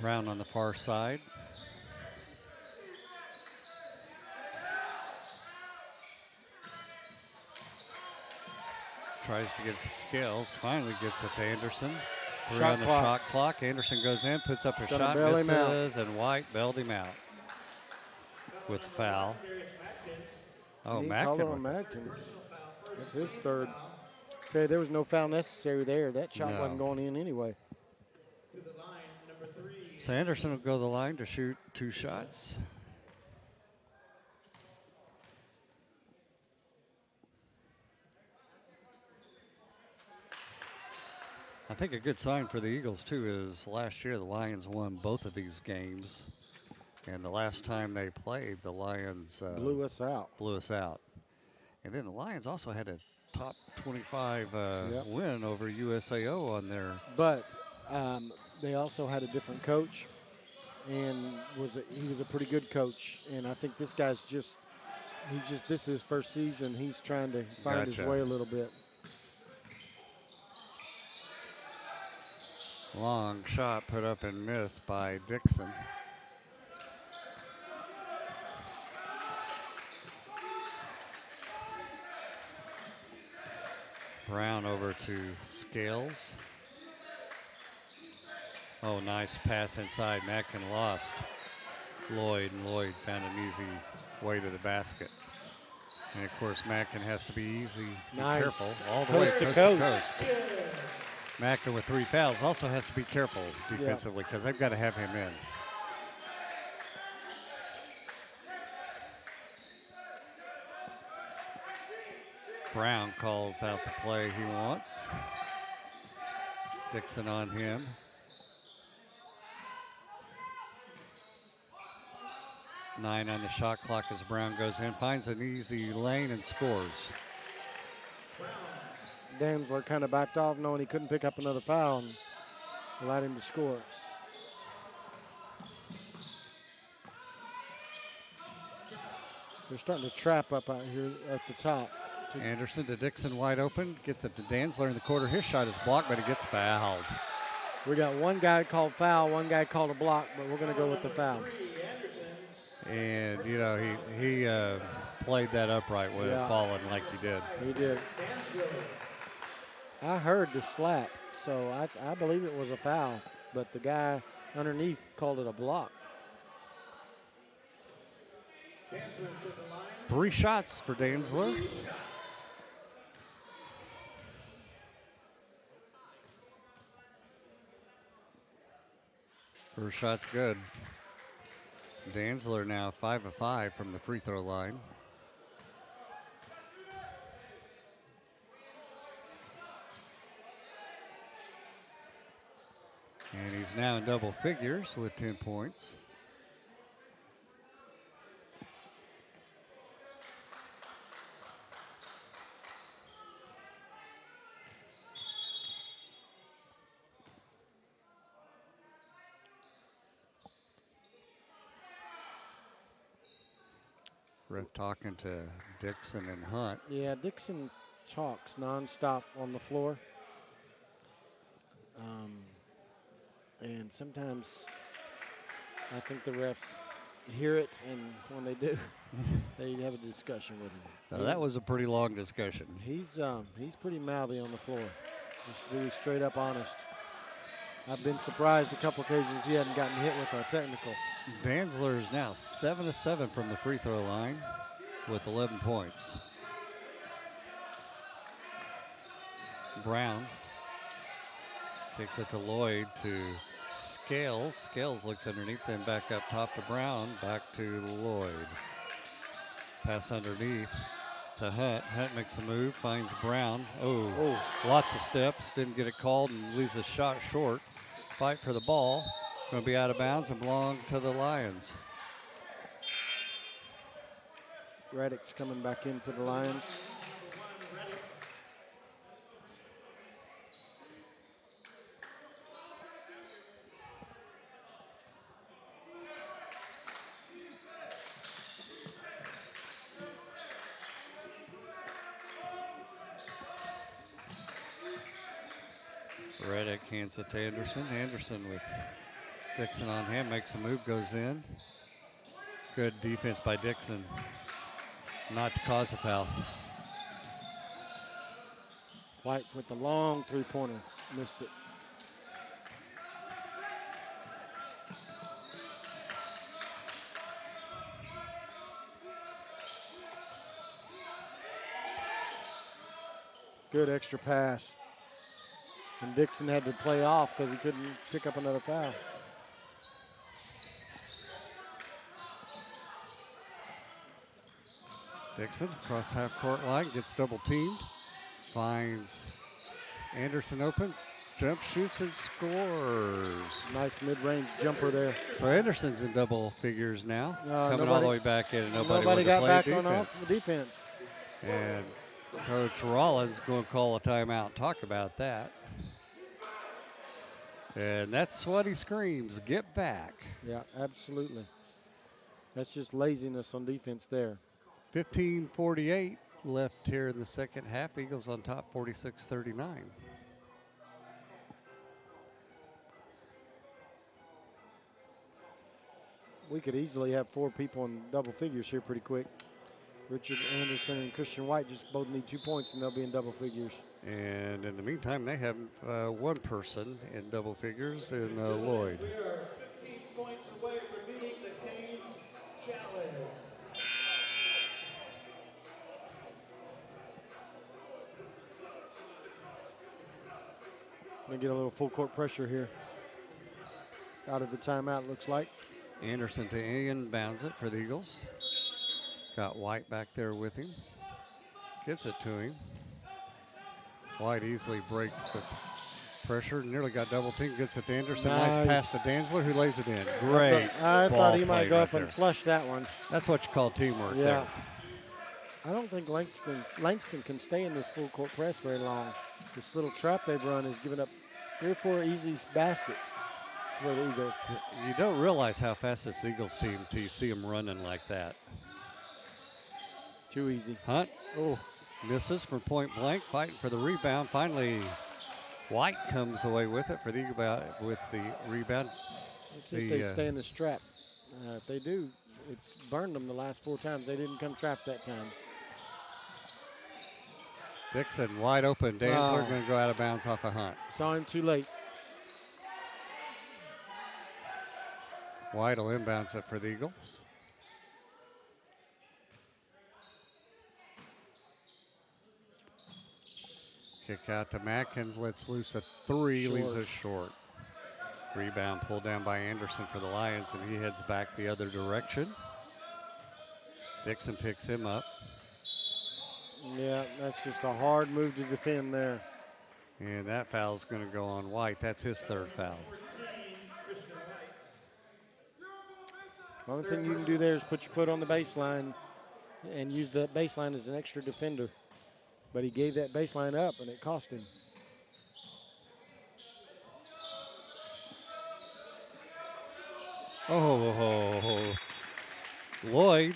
Brown on the far side. Tries to get it to Scales. Finally gets it to Anderson. 3 on the shot clock. Anderson goes in, puts up a shot, misses, and White bailed him out with the foul. Oh, Madkin. That's his third. Okay, there was no foul necessary there. That shot wasn't going in anyway. So Anderson will go to the line to shoot 2 shots. I think a good sign for the Eagles, too, is last year the Lions won both of these games. And the last time they played, the Lions blew us out. And then the Lions also had a top 25 win over USAO on their. But they also had a different coach, and he was a pretty good coach. And I think this guy's this is his first season. He's trying to find his way a little bit. Long shot put up and missed by Dixon. Brown over to Scales. Oh, nice pass inside. Mackin lost Lloyd, and Lloyd found an easy way to the basket. And, of course, Mackin has to be easy, nice. Be careful, all the way coast to coast. Mackin with 3 fouls also has to be careful defensively because they've got to have him in. Brown calls out the play he wants. Dixon on him. Nine on the shot clock as Brown goes in, finds an easy lane and scores. Danzler kind of backed off knowing he couldn't pick up another foul and allowed him to score. They're starting to trap up out here at the top. Anderson to Dixon wide open, gets it to Danzler in the quarter. His shot is blocked, but he gets fouled. We got one guy called foul, one guy called a block, but we're going to go with the foul. And, you know, he played that upright with it falling like he did. He did. I heard the slap, so I believe it was a foul, but the guy underneath called it a block. 3 shots for Danzler. First shot's good. Danzler now 5 of 5 from the free throw line. And he's now in double figures with 10 points. Ref talking to Dixon and Hunt. Yeah, Dixon talks nonstop on the floor. And sometimes I think the refs hear it, and when they do, they have a discussion with him. Now, that was a pretty long discussion. He's pretty mouthy on the floor. Just really straight up honest. I've been surprised a couple occasions he hadn't gotten hit with a technical. Danzler is now 7 of 7 from the free throw line with 11 points. Brown kicks it to Lloyd to Scales. Scales looks underneath, then back up top to Brown, back to Lloyd. Pass underneath to Hunt. Hunt makes a move, finds Brown. Oh, lots of steps. Didn't get it called and leaves a shot short. Fight for the ball. Going to be out of bounds and belong to the Lions. Reddick's coming back in for the Lions. Reddick hands it to Anderson. Anderson with Dixon on him, makes a move, goes in. Good defense by Dixon not to cause a foul. White with the long three-pointer, missed it. Good extra pass. And Dixon had to play off because he couldn't pick up another foul. Dixon across half-court line, gets double teamed, finds Anderson open, jump, shoots, and scores. Nice mid-range jumper there. So Anderson's in double figures now, coming all the way back in, and nobody got play back defense. on off the defense. And Coach Rollins is going to call a timeout and talk about that. And that's what he screams, get back. Yeah, absolutely. That's just laziness on defense there. 15:48 left here in the second half. Eagles on top 46-39. We could easily have 4 people in double figures here pretty quick. Richard Anderson and Christian White just both need 2 points, and they'll be in double figures. And in the meantime, they have one person in double figures in Lloyd. We are 15 points away from meeting the Canes challenge. Gonna get a little full court pressure here. Out of the timeout, looks like. Anderson to inbounds it for the Eagles. Got White back there with him. Gets it to him. White easily breaks the pressure. Nearly got double teamed. Gets it to Anderson. Nice pass to Danzler, who lays it in. Great. I thought he might go right up and there. flush that one. That's what you call teamwork Yeah. there. I don't think Langston can stay in this full court press very long. This little trap they've run has given up 3 or 4 easy baskets for the Eagles. You don't realize how fast this Eagles team until you see them running like that. Too easy. Hunt Oh, misses from point blank, fighting for the rebound. Finally, White comes away with it for the rebound. let's see if they stay in this trap. If they do, it's burned them the last 4 times. They didn't come trapped that time. Dixon wide open. Danzler going to go out of bounds off a Hunt. Saw him too late. White will inbounds it for the Eagles. Kick out to Mack and lets loose a 3, leaves it short. Rebound pulled down by Anderson for the Lions, and he heads back the other direction. Dixon picks him up. Yeah, that's just a hard move to defend there. And that foul's going to go on White. That's his third foul. The only thing you can do there is put your foot on the baseline and use that baseline as an extra defender. But he gave that baseline up, and it cost him. Lloyd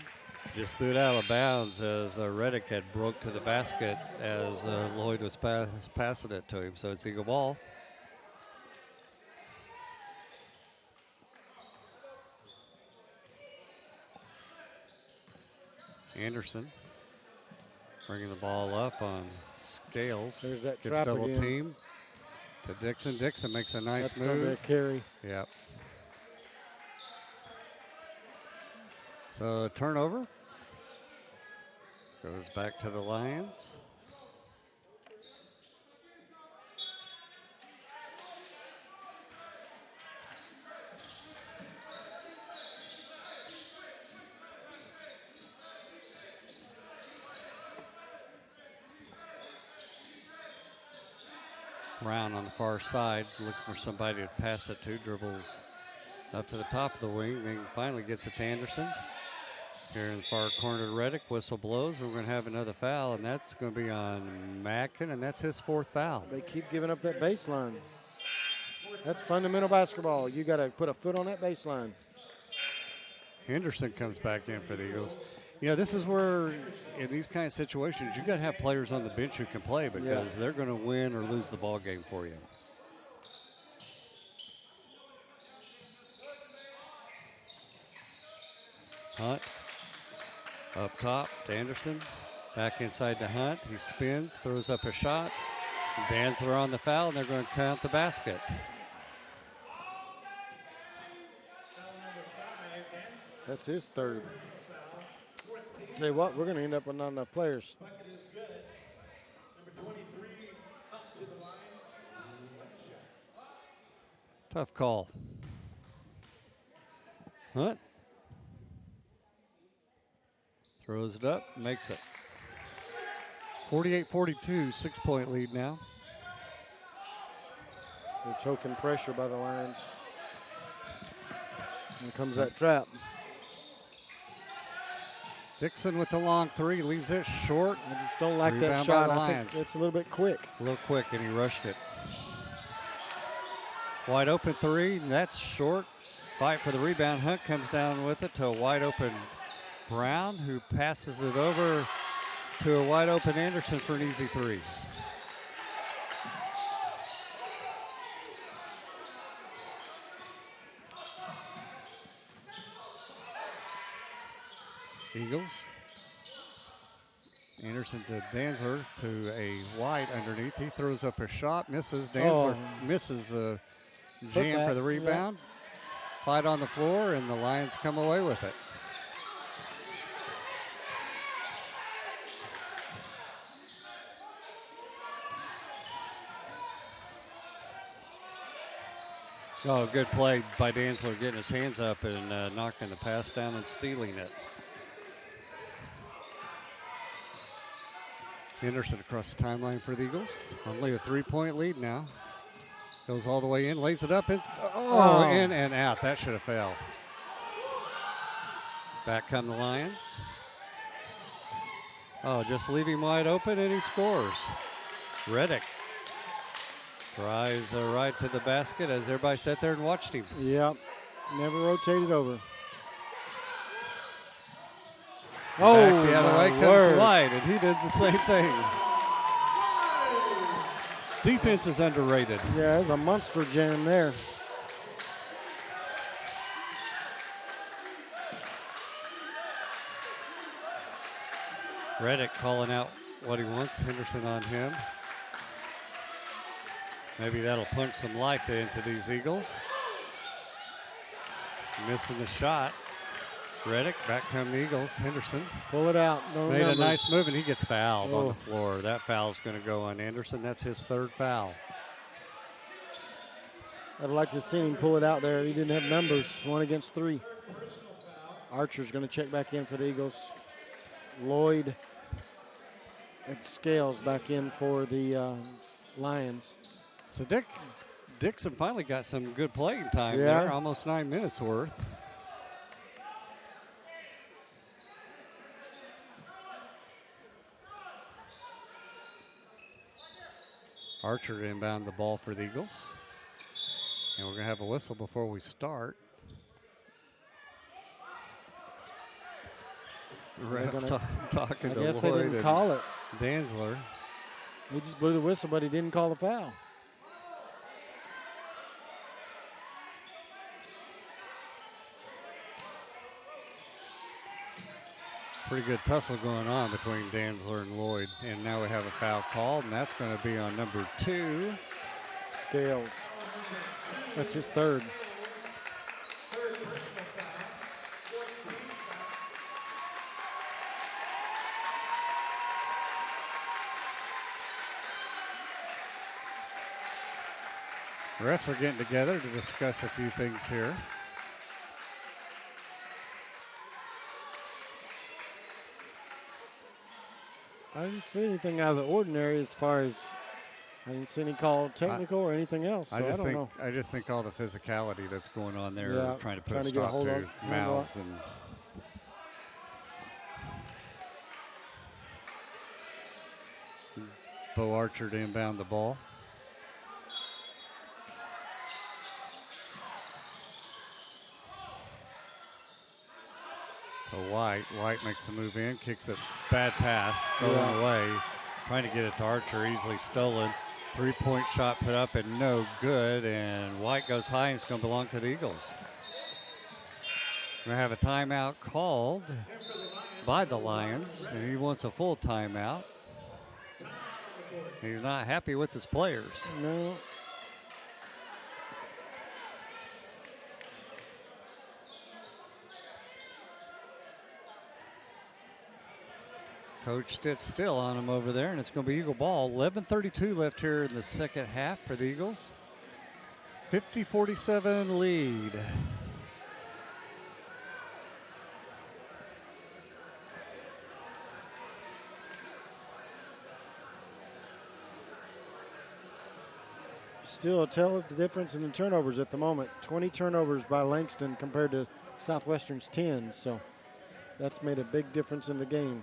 just threw it out of bounds as Reddick had broke to the basket as Lloyd was passing it to him. So it's Eagle ball. Anderson bringing the ball up on Scales. There's that Gets trap double again. team to Dixon. Dixon makes a nice That's going to be a move. carry. Yep. So turnover. Goes back to the Lions. Brown on the far side, looking for somebody to pass it to, dribbles up to the top of the wing, then finally gets it to Anderson. Here in the far corner to Reddick, whistle blows. We're going to have another foul, and that's going to be on Mackin, and that's his fourth foul. They keep giving up that baseline. That's fundamental basketball. You got to put a foot on that baseline. Henderson comes back in for the Eagles. You know, this is where, in these kind of situations, you got to have players on the bench who can play because they're going to win or lose the ball game for you. Hunt up top to Anderson. Back inside to Hunt. He spins, throws up a shot. Danzler on the foul, and they're going to count the basket. That's his third. Tell you what, we're going to end up with not enough players. Tough call. Hunt throws it up, makes it. 48-42, 6-point lead now. They're choking pressure by the Lions. Here comes that trap. Dixon with the long three, leaves it short. I just don't like that Rebound by shot. the I Lions. think it's a little bit quick. A little quick, and he rushed it. Wide open three, and that's short. Fight for the rebound. Hunt comes down with it to a wide open Brown, who passes it over to a wide open Anderson for an easy three. Eagles. Anderson to Danzler to a wide underneath. He throws up a shot, misses. Danzler misses a jam for the rebound. Fight on the floor, and the Lions come away with it. Oh, good play by Danzler getting his hands up and knocking the pass down and stealing it. Henderson across the timeline for the Eagles. Only a 3-point lead now. Goes all the way in, lays it up. It's, in and out. That should have failed. Back come the Lions. Oh, just leave him wide open, and he scores. Reddick drives right to the basket as everybody sat there and watched him. Yep, never rotated over. Back the other way comes White, and he did the same thing. Defense is underrated. Yeah, there's a monster jam there. Reddick calling out what he wants. Henderson on him. Maybe that'll punch some life into these Eagles. Missing the shot. Reddick, back come the Eagles. Henderson Pull it out. made a nice move, and he gets fouled on the floor. That foul's going to go on Anderson. That's his third foul. I'd like to have seen him pull it out there. He didn't have numbers, 1 against 3. Archer's going to check back in for the Eagles. Lloyd and Scales back in for the Lions. So Dixon finally got some good playing time Yeah. there, almost 9 minutes worth. Archer inbound the ball for the Eagles. And we're going to have a whistle before we start. Ref talking I to guess they Lloyd didn't and call it. Danzler. He just blew the whistle, but he didn't call the foul. Pretty good tussle going on between Danzler and Lloyd. And now we have a foul called, and that's going to be on number 2. Scales. That's his third. Refs are getting together to discuss a few things here. I didn't see anything out of the ordinary as far as I didn't see any call technical or anything else. So I don't know. I just think all the physicality that's going on there, Yeah, trying to put trying a to get a stop hold to on- mouths and Bo Archer to inbound the ball. To White. White makes a move in, kicks a bad pass, stolen away. Trying to get it to Archer, easily stolen. 3-point shot put up and no good. And White goes high and it's going to belong to the Eagles. We're going to have a timeout called by the Lions, and he wants a full timeout. He's not happy with his players. No. Coach sits still on him over there, and it's going to be Eagle ball. 11:32 left here in the second half for the Eagles. 50-47 lead. Still tell the difference in the turnovers at the moment. 20 turnovers by Langston compared to Southwestern's 10. So that's made a big difference in the game.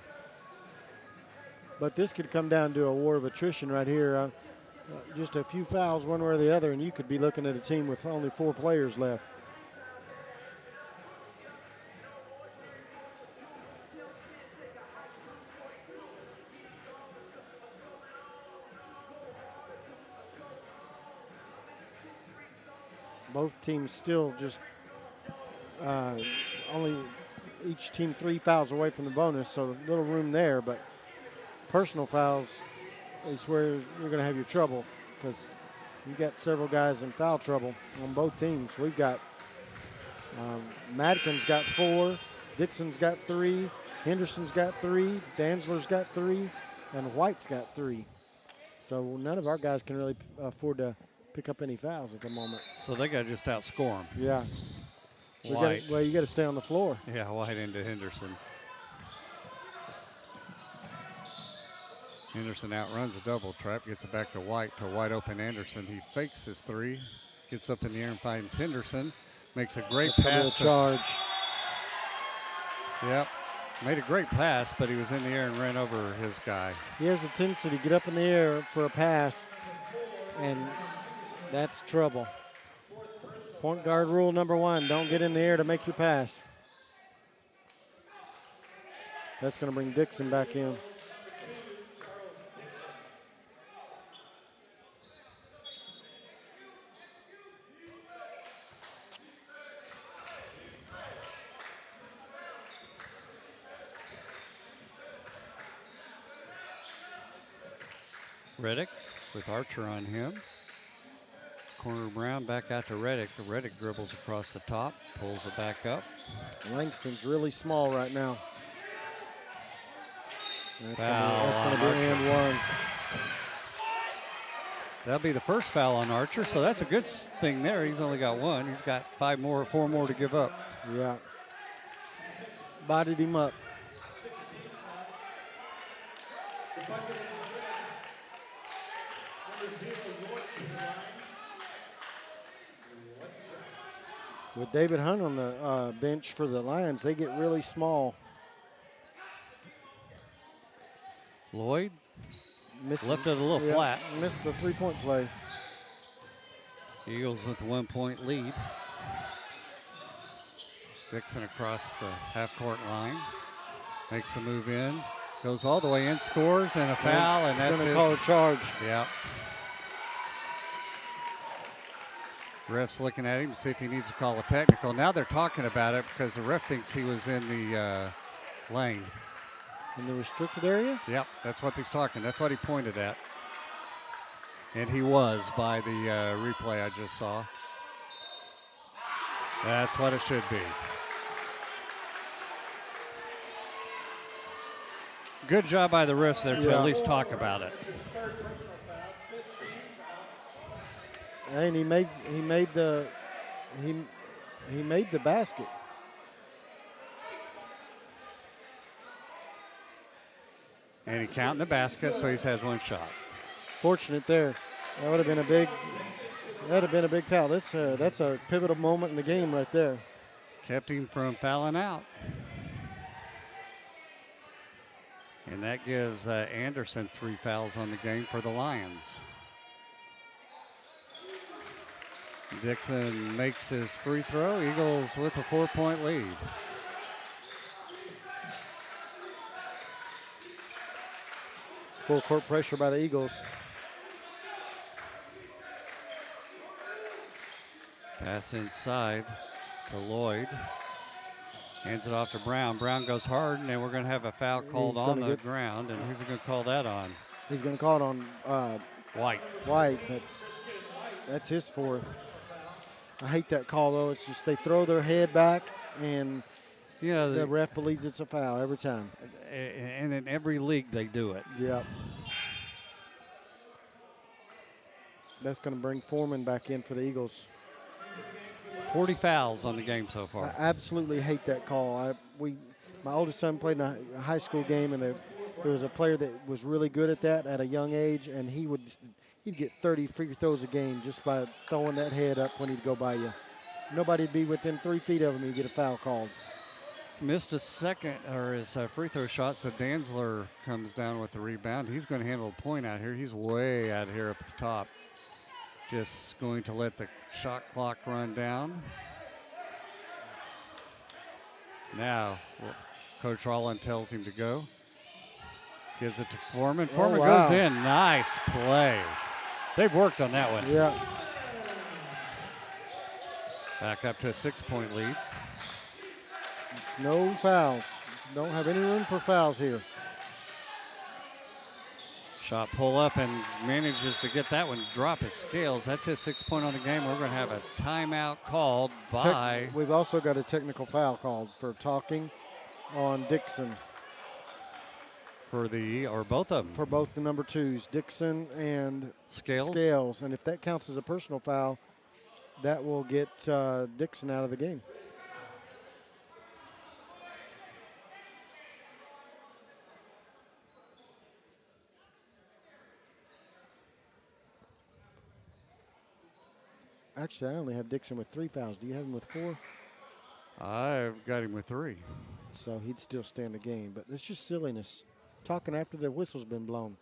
But this could come down to a war of attrition right here. Just a few fouls one way or the other, and you could be looking at a team with only 4 players left. Both teams still just only each team 3 fouls away from the bonus, so little room there. But personal fouls is where you're going to have your trouble because you've got several guys in foul trouble on both teams. We've got Madkin's got 4, Dixon's got 3, Henderson's got 3, Danzler's got 3, and White's got 3. So none of our guys can really afford to pick up any fouls at the moment. So they got to just outscore him. Yeah. White. Well, you got to stay on the floor. Yeah, White into Henderson. Henderson outruns a double trap, gets it back to White open Anderson. He fakes his 3, gets up in the air and finds Henderson. Makes a great pass. Charge. Yep. Made a great pass, but he was in the air and ran over his guy. He has a tendency to get up in the air for a pass, and that's trouble. Point guard rule number 1, don't get in the air to make your pass. That's going to bring Dixon back in. Reddick with Archer on him. Corner Brown back out to Reddick. Reddick dribbles across the top, pulls it back up. Langston's really small right now. That's Foul going to be on and 1. That'll be the first foul on Archer, so that's a good thing there. He's only got one. He's got four more to give up. Yeah. Bodied him up. With David Hunt on the bench for the Lions, they get really small. Lloyd left it a little flat. Missed the three-point play. Eagles with a 1 point lead. Dixon across the half-court line. Makes a move in. Goes all the way in, scores, and a foul, and that's going to call a charge. Yeah. Ref's looking at him to see if he needs to call a technical. Now they're talking about it because the ref thinks he was in the lane. In the restricted area? Yep, that's what he's talking. That's what he pointed at. And he was by the replay I just saw. That's what it should be. Good job by the refs there to at least talk about it. And he made the basket. And he counting the basket, so he has one shot. Fortunate there. That would have been a big foul. That's a pivotal moment in the game right there. Kept him from fouling out. And that gives Anderson 3 fouls on the game for the Lions. Dixon makes his free throw. Eagles with a 4-point lead. Full court pressure by the Eagles. Pass inside to Lloyd. Hands it off to Brown. Brown goes hard, and then we're going to have a foul called on the ground, and who's going to call that on? He's going to call it on White. White, but that's his fourth. I hate that call, though. It's just they throw their head back, and the ref believes it's a foul every time. And in every league, they do it. Yep. That's going to bring Foreman back in for the Eagles. 40 fouls on the game so far. I absolutely hate that call. My oldest son played in a high school game, and there was a player that was really good at that at a young age, and he'd get 30 free throws a game just by throwing that head up when he'd go by you. Nobody'd be within 3 feet of him, he'd get a foul called. Missed his free throw shot, so Danzler comes down with the rebound. He's going to handle a point out here. He's way out here up at the top. Just going to let the shot clock run down. Now, Coach Rollin tells him to go. Gives it to Foreman. Foreman goes in. Nice play. They've worked on that one. Yeah. Back up to a 6-point lead. No fouls. Don't have any room for fouls here. Shot pull up and manages to get that one, drop his scales. That's his 6-point on the game. We're going to have a timeout called by. We've also got a technical foul called for talking on Dixon. For both of them? For both the number twos, Dixon and Scales. And if that counts as a personal foul, that will get Dixon out of the game. Actually, I only have Dixon with 3 fouls. Do you have him with 4? I've got him with 3. So he'd still stay in the game. But it's just silliness. Talking after the whistle's been blown.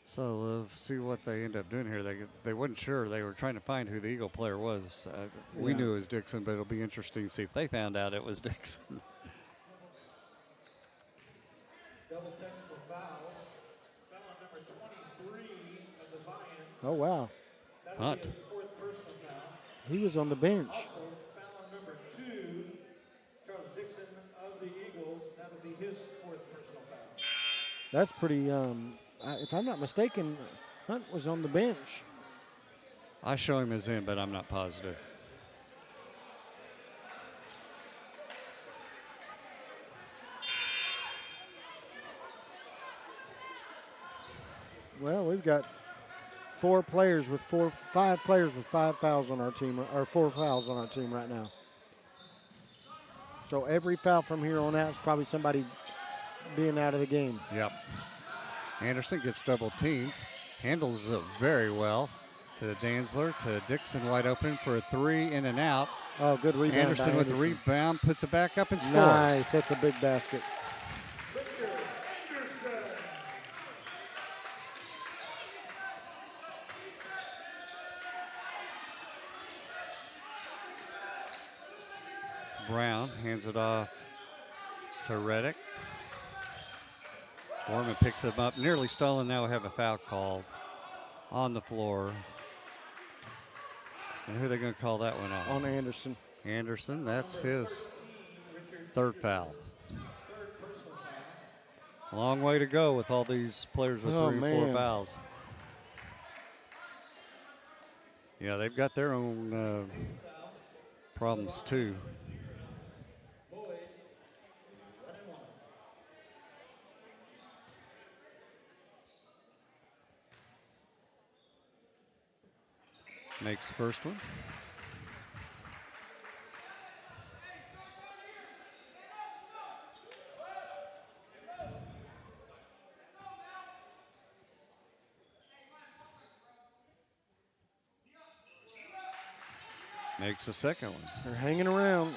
So we'll see what they end up doing here. They wasn't sure. They were trying to find who the Eagle player was. We knew it was Dixon, but it'll be interesting to see if they found out it was Dixon. Double technical fouls. Foul on number 23 of the Lions. Oh, wow. Hunt. His 4th personal foul. He was on the bench. Also, foul on number 2, Charles Dixon of the Eagles. That would be his 4th personal foul. That's pretty, if I'm not mistaken, Hunt was on the bench. I show him as in, but I'm not positive. Well, we've got five players with 5 fouls on our team, or 4 fouls on our team right now. So every foul from here on out is probably somebody being out of the game. Yep. Anderson gets double teamed, handles it very well to Danzler, to Dixon wide open for a 3 in and out. Oh, good rebound. Anderson by with the Anderson. rebound, puts it back up and scores. Nice, that's a big basket. Richard Anderson. Brown hands it off to Reddick. Foreman picks him up, nearly stolen. Now we have a foul called on the floor. And who are they going to call that one on? On Anderson. Anderson, that's his third foul. A long way to go with all these players with 3 or 4 fouls. Yeah, they've got their own problems too. Makes first one. Makes the second one. They're hanging around.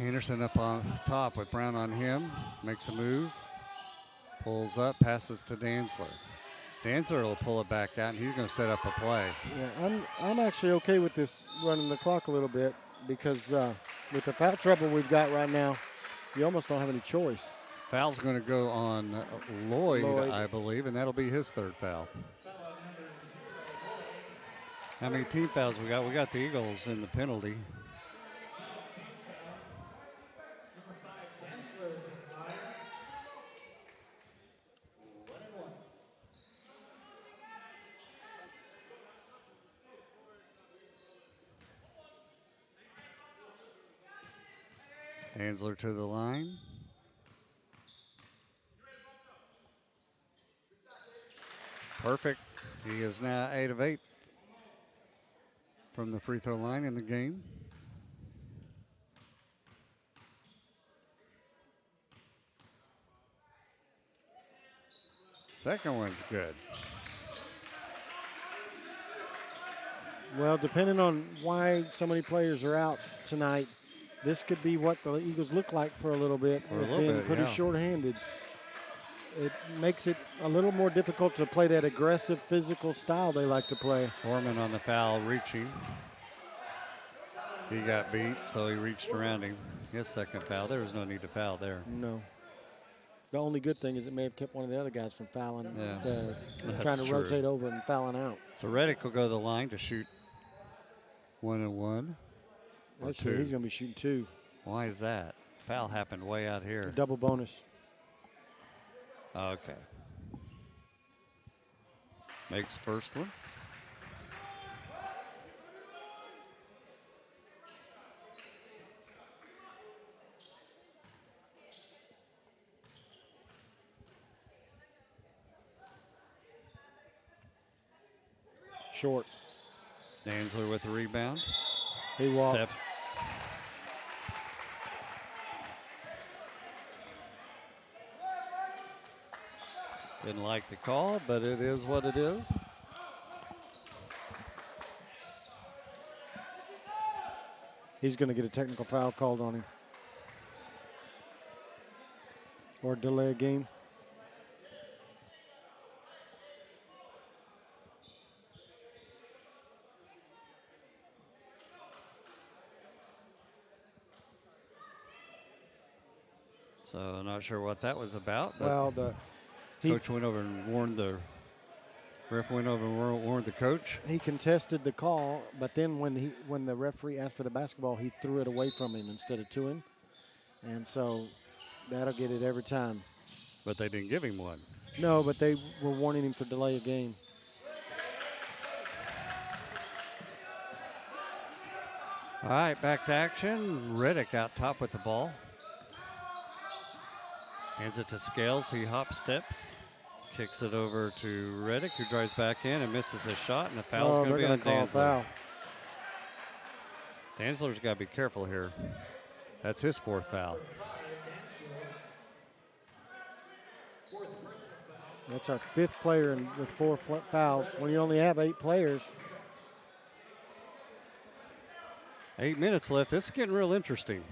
Anderson up on top with Brown on him. Makes a move. Pulls up, passes to Danzler. Danzler will pull it back out, and he's going to set up a play. Yeah, I'm actually okay with this running the clock a little bit because with the foul trouble we've got right now, you almost don't have any choice. Foul's going to go on Lloyd, I believe, and that'll be his third foul. How many team fouls we got? We got the Eagles in the penalty. Danzler to the line. Perfect. He is now 8 of 8 from the free throw line in the game. Second one's good. Well, depending on why so many players are out tonight, this could be what the Eagles look like for a little bit. For a little being bit, pretty yeah. short-handed. It makes it a little more difficult to play that aggressive, physical style they like to play. Foreman on the foul, reaching. He got beat, so he reached around him. His second foul. There was no need to foul there. No. The only good thing is it may have kept one of the other guys from fouling, Yeah. trying That's to true. rotate over and fouling out. So Reddick will go to the line to shoot 1 and 1. Or Actually, 2. he's going to be shooting 2. Why is that? Foul happened way out here. Double bonus. Okay. Makes first one. Short. Danzler with the rebound. He walked. Step. Didn't like the call, but it is what it is. He's going to get a technical foul called on him. Or delay a game. So I'm not sure what that was about. But Well, coach went over and warned the ref. Went over and warned the coach. he contested the call, but then when the referee asked for the basketball, he threw it away from him instead of to him, and so that'll get it every time. But they didn't give him one. No, but they were warning him for delay of game. All right, back to action. Riddick out top with the ball. Hands it to Scales. He hop steps. Kicks it over to Riddick, who drives back in and misses a shot, and the foul's going to be on call a Danzler. foul. Danzler's got to be careful here. That's his 4th foul. That's our 5th player with 4 fouls. When you only have 8 players. 8 minutes left. This is getting real interesting.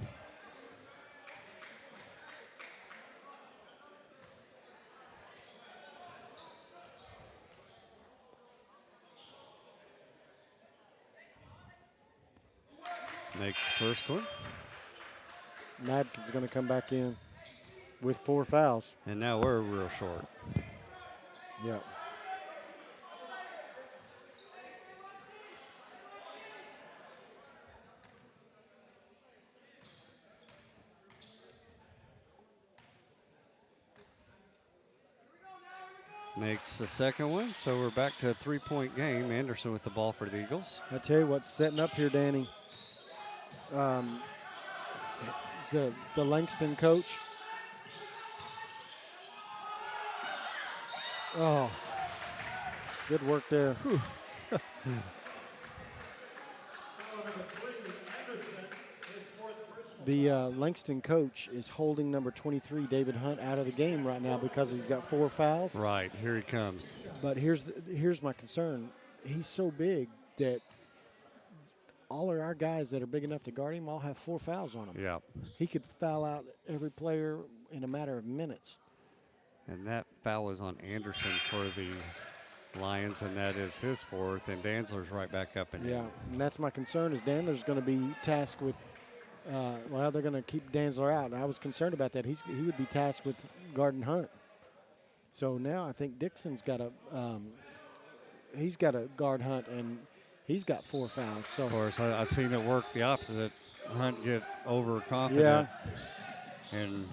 Makes first one. Madkin's going to come back in with 4 fouls. And now we're real short. Yep. Makes the second one, so we're back to a 3-point game. Anderson with the ball for the Eagles. I tell you what's setting up here, Danny. The Langston coach. Oh, good work there. The Langston coach is holding number 23, David Hunt, out of the game right now because he's got 4 fouls. Right, here he comes. But here's my concern. He's so big that all of our guys that are big enough to guard him all have 4 fouls on him. Yeah. He could foul out every player in a matter of minutes. And that foul was on Anderson for the Lions, and that is his 4th, and Danzler's right back up in Yeah, here. and that's my concern is Danzler's going to be tasked with, they're going to keep Danzler out. And I was concerned about that. He would be tasked with guarding Hunt. So now I think Dixon's got to guard Hunt, and he's got 4 fouls. So Of course, I've seen it work the opposite. Hunt get overconfident and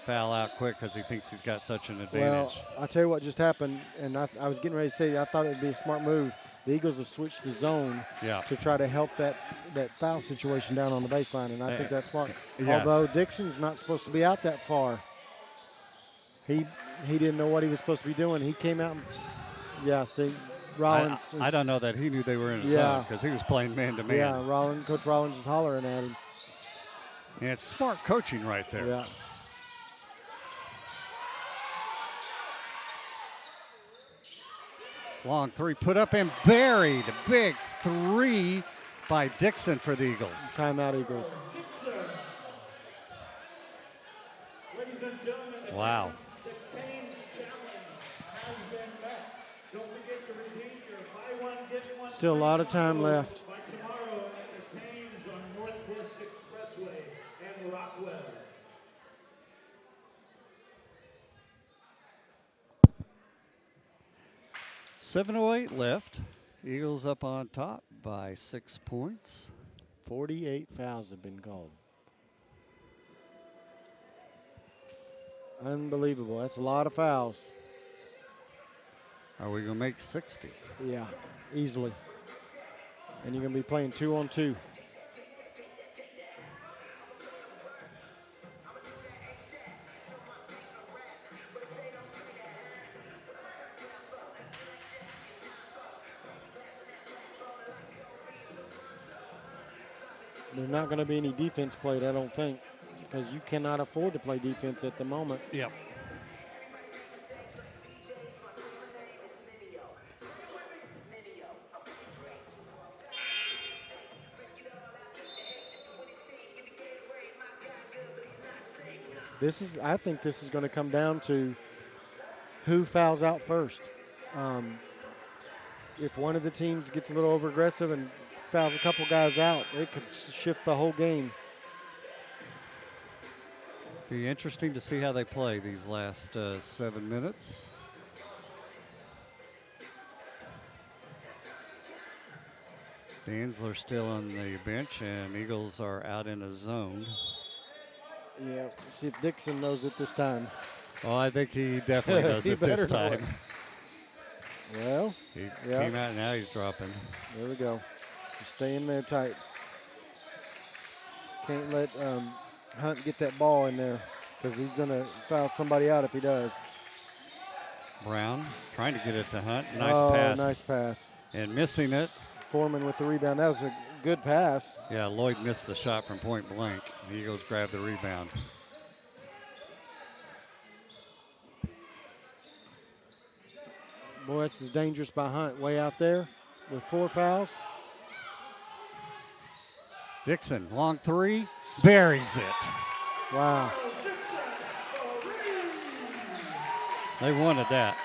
foul out quick because he thinks he's got such an advantage. Well, I'll tell you what just happened, and I was getting ready to say I thought it would be a smart move. The Eagles have switched the zone to try to help that foul situation down on the baseline, and I think that's smart. Yeah. Although Dixon's not supposed to be out that far. He didn't know what he was supposed to be doing. He came out and, see, Rollins. I don't know that he knew they were in a zone because he was playing man-to-man. Yeah, Coach Rollins is hollering at him. And it's smart coaching right there. Yeah. Long 3 put up and buried. A big 3 by Dixon for the Eagles. Timeout, Eagles. Ladies and gentlemen, Wow. the Canes challenge has been met. Don't forget to redeem your buy one, get one. Still a lot of time left. By tomorrow at the Canes on Northwest Expressway and Rockwell. .708 left. Eagles up on top by 6 points. 48 fouls have been called. Unbelievable. That's a lot of fouls. Are we going to make 60? Yeah, easily. And you're going to be playing 2-on-2. There's not going to be any defense played, I don't think, because you cannot afford to play defense at the moment. Yep. I think this is going to come down to who fouls out first. If one of the teams gets a little over-aggressive and fouls a couple guys out, it could shift the whole game. Be interesting to see how they play these last 7 minutes. Danzler still on the bench, and Eagles are out in a zone. Yeah, see if Dixon knows it this time. Oh, I think he definitely does He it this better know time. Well, He came out, and now he's dropping. there we go. Just stay in there tight. Can't let Hunt get that ball in there because he's going to foul somebody out if he does. Brown trying to get it to Hunt. Nice Oh, pass. nice pass. And missing it. Foreman with the rebound. That was a good pass. Yeah, Lloyd missed the shot from point blank. The Eagles grabbed the rebound. Boy, this is dangerous by Hunt way out there with 4 fouls. Dixon, long three, buries it. Wow. They wanted that.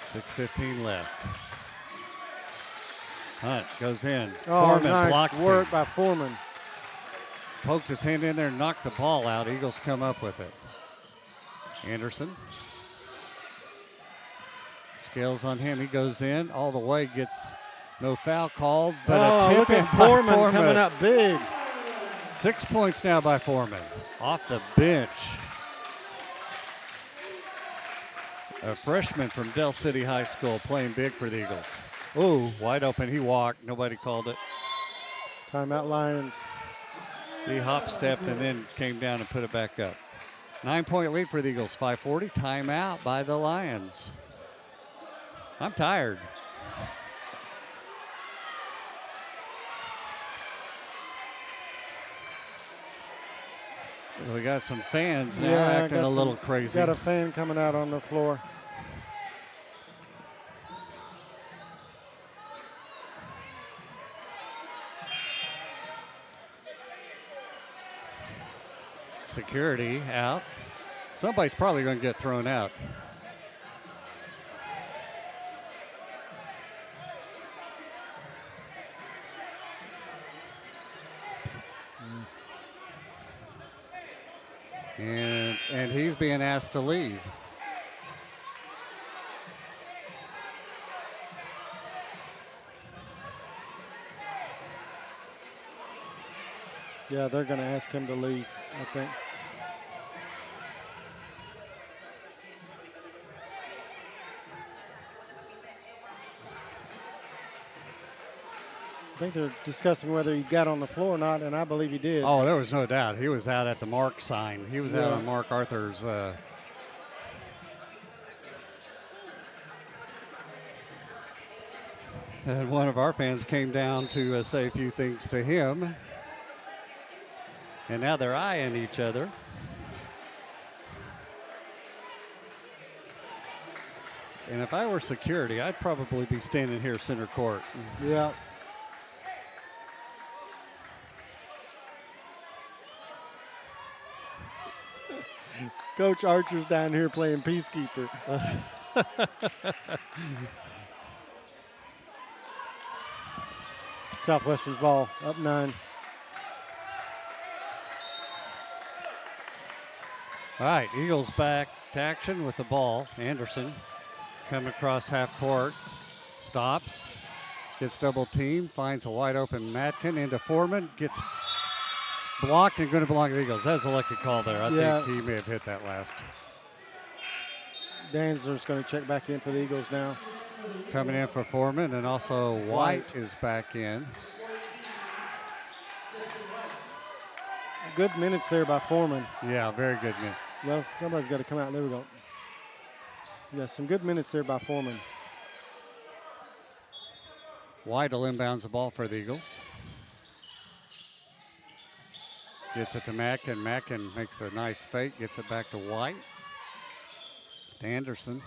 6:15 left. Hunt goes in. Oh, Foreman nice blocks work him. by Foreman. Poked his hand in there and knocked the ball out. Eagles come up with it. Anderson. Scales on him. He goes in all the way, gets no foul called, but a tip look in at by Foreman Foreman. coming up big. 6 points now by Foreman. Off the bench. A freshman from Del City High School playing big for the Eagles. Ooh, wide open. He walked. Nobody called it. Timeout Lions. He hop-stepped and then came down and put it back up. 9-point lead for the Eagles. 5:40. Timeout by the Lions. I'm tired. We got some fans now acting a little crazy. Got a fan coming out on the floor. Security out. Somebody's probably going to get thrown out. And he's being asked to leave. Yeah, they're going to ask him to leave, I think. I think they're discussing whether he got on the floor or not, and I believe he did. Oh, there was no doubt. He was out at the Mark sign. He was out on Mark Arthur's. And one of our fans came down to say a few things to him. And now they're eyeing each other. And if I were security, I'd probably be standing here center court. Yeah. Coach Archer's down here playing peacekeeper. Southwestern's ball, up 9. All right, Eagles back to action with the ball. Anderson coming across half court, stops, gets double teamed, finds a wide open Matkin into Foreman, gets blocked and going to belong to the Eagles. That's a lucky call there. I think he may have hit that last. Danzler's going to check back in for the Eagles now. Coming in for Foreman, and also White is back in. Good minutes there by Foreman. Yeah, very good minute. Well, somebody's got to come out. There we go. Yeah, some good minutes there by Foreman. White will inbounds the ball for the Eagles. Gets it to Mackin. Mackin makes a nice fake, gets it back to White. To Anderson.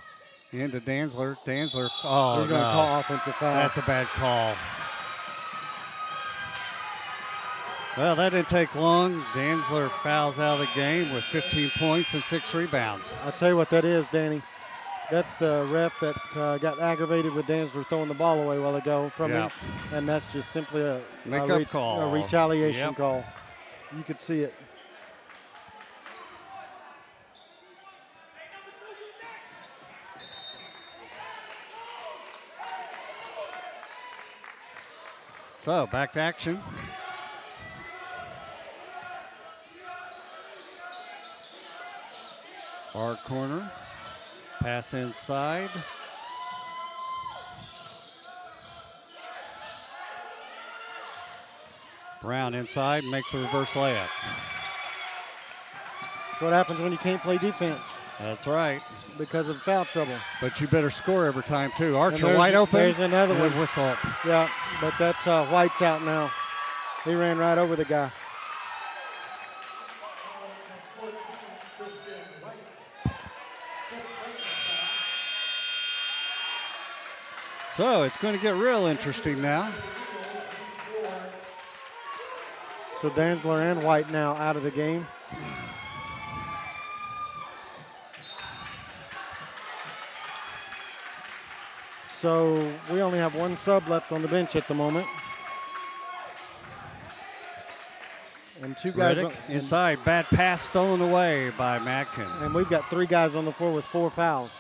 Into Danzler. Danzler. Oh, they're going to call offensive foul. That's a bad call. Well, that didn't take long. Danzler fouls out of the game with 15 points and 6 rebounds. I'll tell you what that is, Danny. That's the ref that got aggravated with Danzler throwing the ball away a while ago from him. And that's just simply a call. A retaliation call. You could see it. So, back to action. Far corner. Pass inside. Brown inside, makes a reverse layup. That's what happens when you can't play defense That's right. because of foul trouble. But you better score every time, too. Archer there's- wide open. there's another and then one. whistle. Yeah, but that's White's out now. He ran right over the guy. So it's going to get real interesting now. So Danzler and White now out of the game. So we only have one sub left on the bench at the moment. And two guys Reddick inside. Bad pass stolen away by Madkin. and we've got 3 guys on the floor with 4 fouls.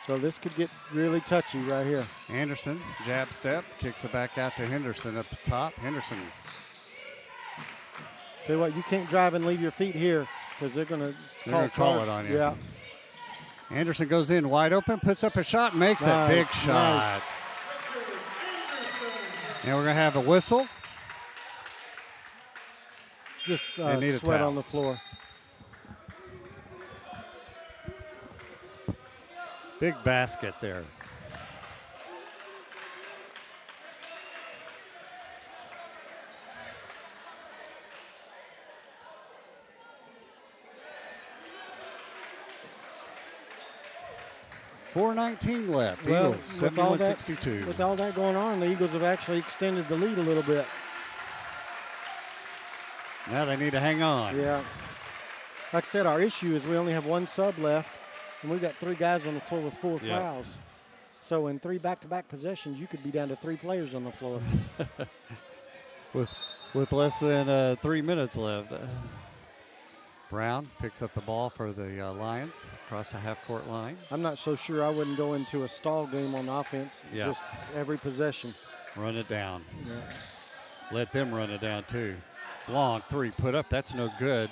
So this could get really touchy right here. Anderson, jab step, kicks it back out to Henderson up top. Henderson. Tell you what, you can't drive and leave your feet here because they're going to call it on you. Yeah. Anderson goes in wide open, puts up a shot, makes Nice, a big shot. nice. And we're going to have a whistle. Just They need a sweat towel. on the floor. Big basket there. .419 left. Well, Eagles, with all that- 71-62. With all that going on, the Eagles have actually extended the lead a little bit. Now they need to hang on. Yeah. Like I said, our issue is we only have one sub left, and we've got 3 guys on the floor with 4 Yeah. fouls. So in 3 back-to-back possessions, you could be down to 3 players on the floor. With less than 3 minutes left. Brown picks up the ball for the Lions across the half-court line. I'm not so sure I wouldn't go into a stall game on offense, Yeah. just every possession. Run it down. Yeah. Let them run it down, too. Long 3 put up. That's no good.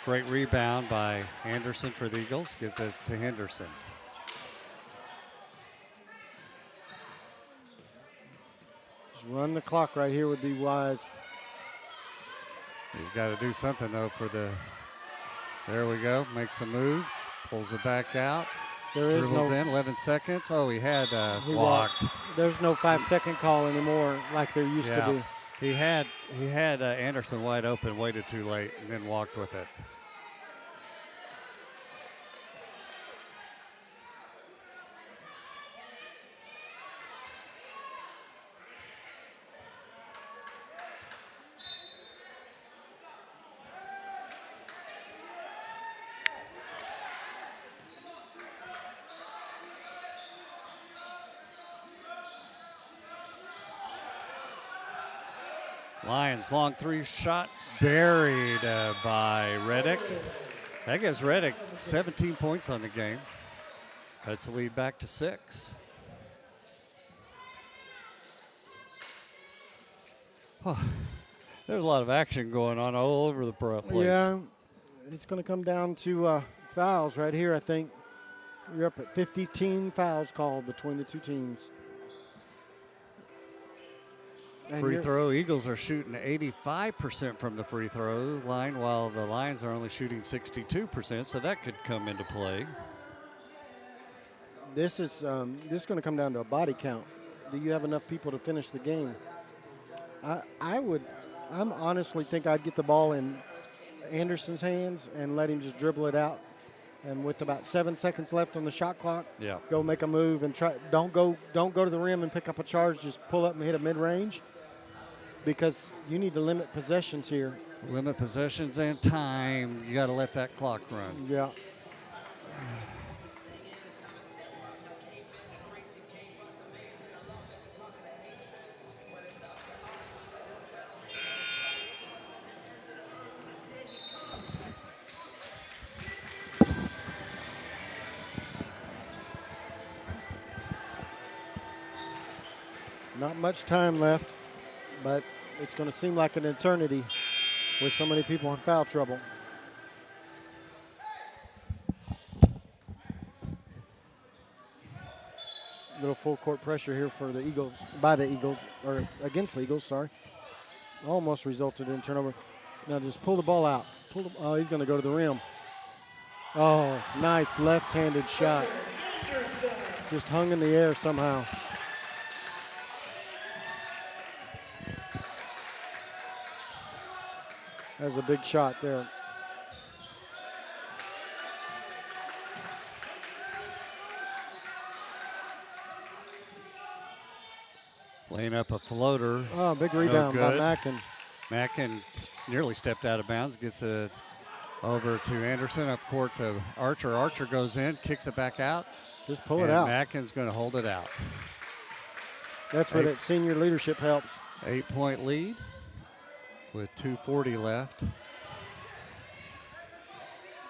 Great rebound by Anderson for the Eagles. Get this to Henderson. Just run the clock right here would be wise. He's got to do something, though, for the. There we go. Makes a move. Pulls it back out. There is Dribbles no, in. 11 seconds. Oh, he had He walked. there's no 5-second call anymore like there used to be. He had Anderson wide open, waited too late, and then walked with it. Lions long 3 shot buried by Reddick. That gives Reddick 17 points on the game. That's the lead back to 6. There's a lot of action going on all over the place. Yeah, it's going to come down to fouls right here, I think. You're up at 15 fouls called between the 2 teams. And Free you're- throw. Eagles are shooting 85% from the free throw line, while the Lions are only shooting 62%, so that could come into play. This is going to come down to a body count. Do you have enough people to finish the game? I'm honestly think I'd get the ball in Anderson's hands and let him just dribble it out. And with about 7 seconds left on the shot clock, Yeah. go make a move and try. Don't go to the rim and pick up a charge. Just pull up and hit a mid-range, because you need to limit possessions here. Limit possessions and time. You got to let that clock run. Yeah. Not much time left, but it's going to seem like an eternity with so many people in foul trouble. Little full court pressure here for the Eagles, by the Eagles, or against the Eagles, sorry. Almost resulted in turnover. Now just pull the ball out. Oh, he's going to go to the rim. Oh, nice left-handed shot. Just hung in the air somehow. That was a big shot there. Laying up a floater. Oh, big rebound by good. Mackin. Mackin nearly stepped out of bounds, gets it over to Anderson, up court to Archer. Archer goes in, kicks it back out. Just pull it out. Mackin's going to hold it out. That's where that senior leadership helps. 8-point lead with 2:40 left.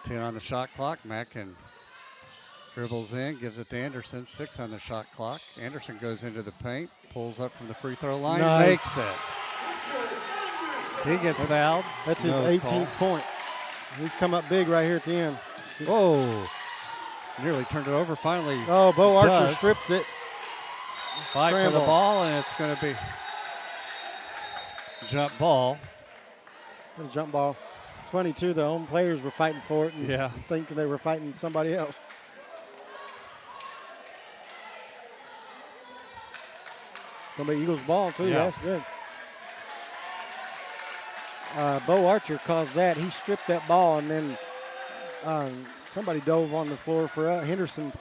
10 on the shot clock. Mackin dribbles in, gives it to Anderson. 6 on the shot clock. Anderson goes into the paint, pulls up from the free throw line, makes it. He gets fouled. That's his 18th point. He's come up big right here at the end. Oh, nearly turned it over. Finally, Bo Archer strips it. Fight for the ball, and it's going to be jump ball. A jump ball. It's funny, too, the home players were fighting for it and thinking they were fighting somebody else. Going to be Eagles ball, too. Yeah. That's good. Bo Archer caused that. He stripped that ball, and then somebody dove on the floor for Henderson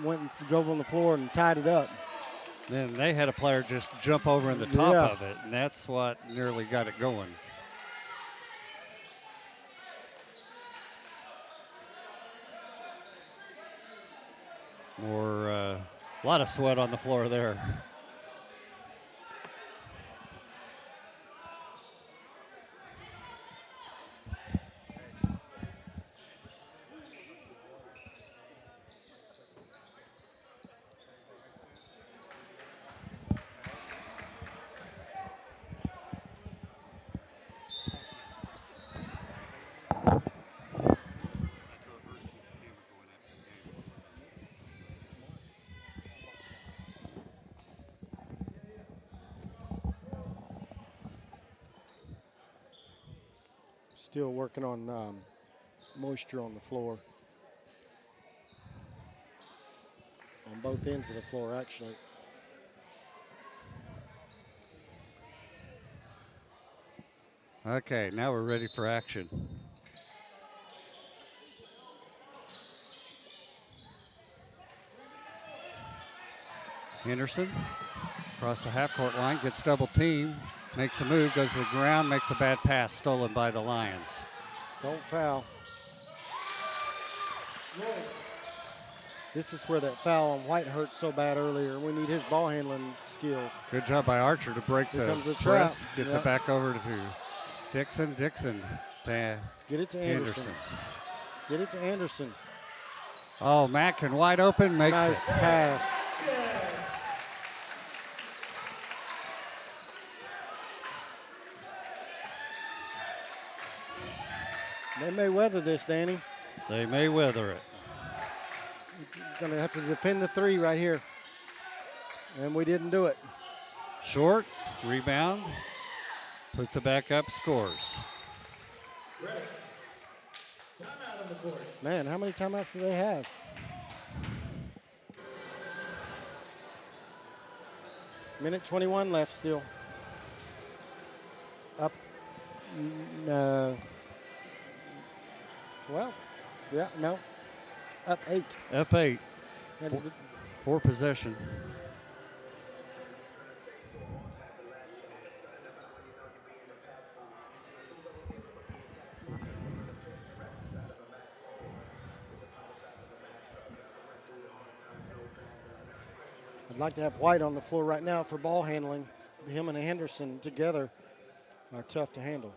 went and drove on the floor and tied it up. Then they had a player just jump over in the top of it, and that's what nearly got it going. A lot of sweat on the floor there. Still working on moisture on the floor. On both ends of the floor, actually. Okay, now we're ready for action. Henderson across the half-court line, gets double teamed. Makes a move, goes to the ground, makes a bad pass, stolen by the Lions. Don't foul. This is where that foul on White hurt so bad earlier. We need his ball handling skills. Good job by Archer to break Here the comes the press. trap. Gets Yep. it back over to Dixon. Dixon to Get it to Anderson. Get it to Anderson. Oh, Mackin wide open, makes Nice it. pass. They may weather this, Danny. They may weather it. Going to have to defend the three right here. And we didn't do it. Short, rebound, puts it back up, scores. Timeout on the court. Man, how many timeouts do they have? Minute 21 left still. Up 12? Yeah, no. Up 8. Up 8, Had to- four possession. I'd like to have White on the floor right now for ball handling. Him and Henderson together are tough to handle.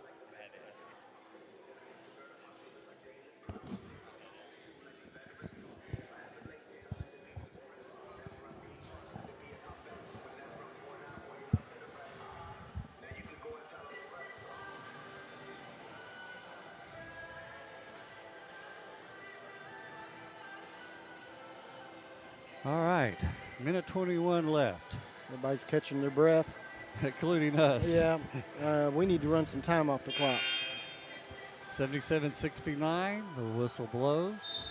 All right, Minute 21 left, Everybody's catching their breath. including us. Yeah, we need to run some time off the clock. 77-69, the whistle blows.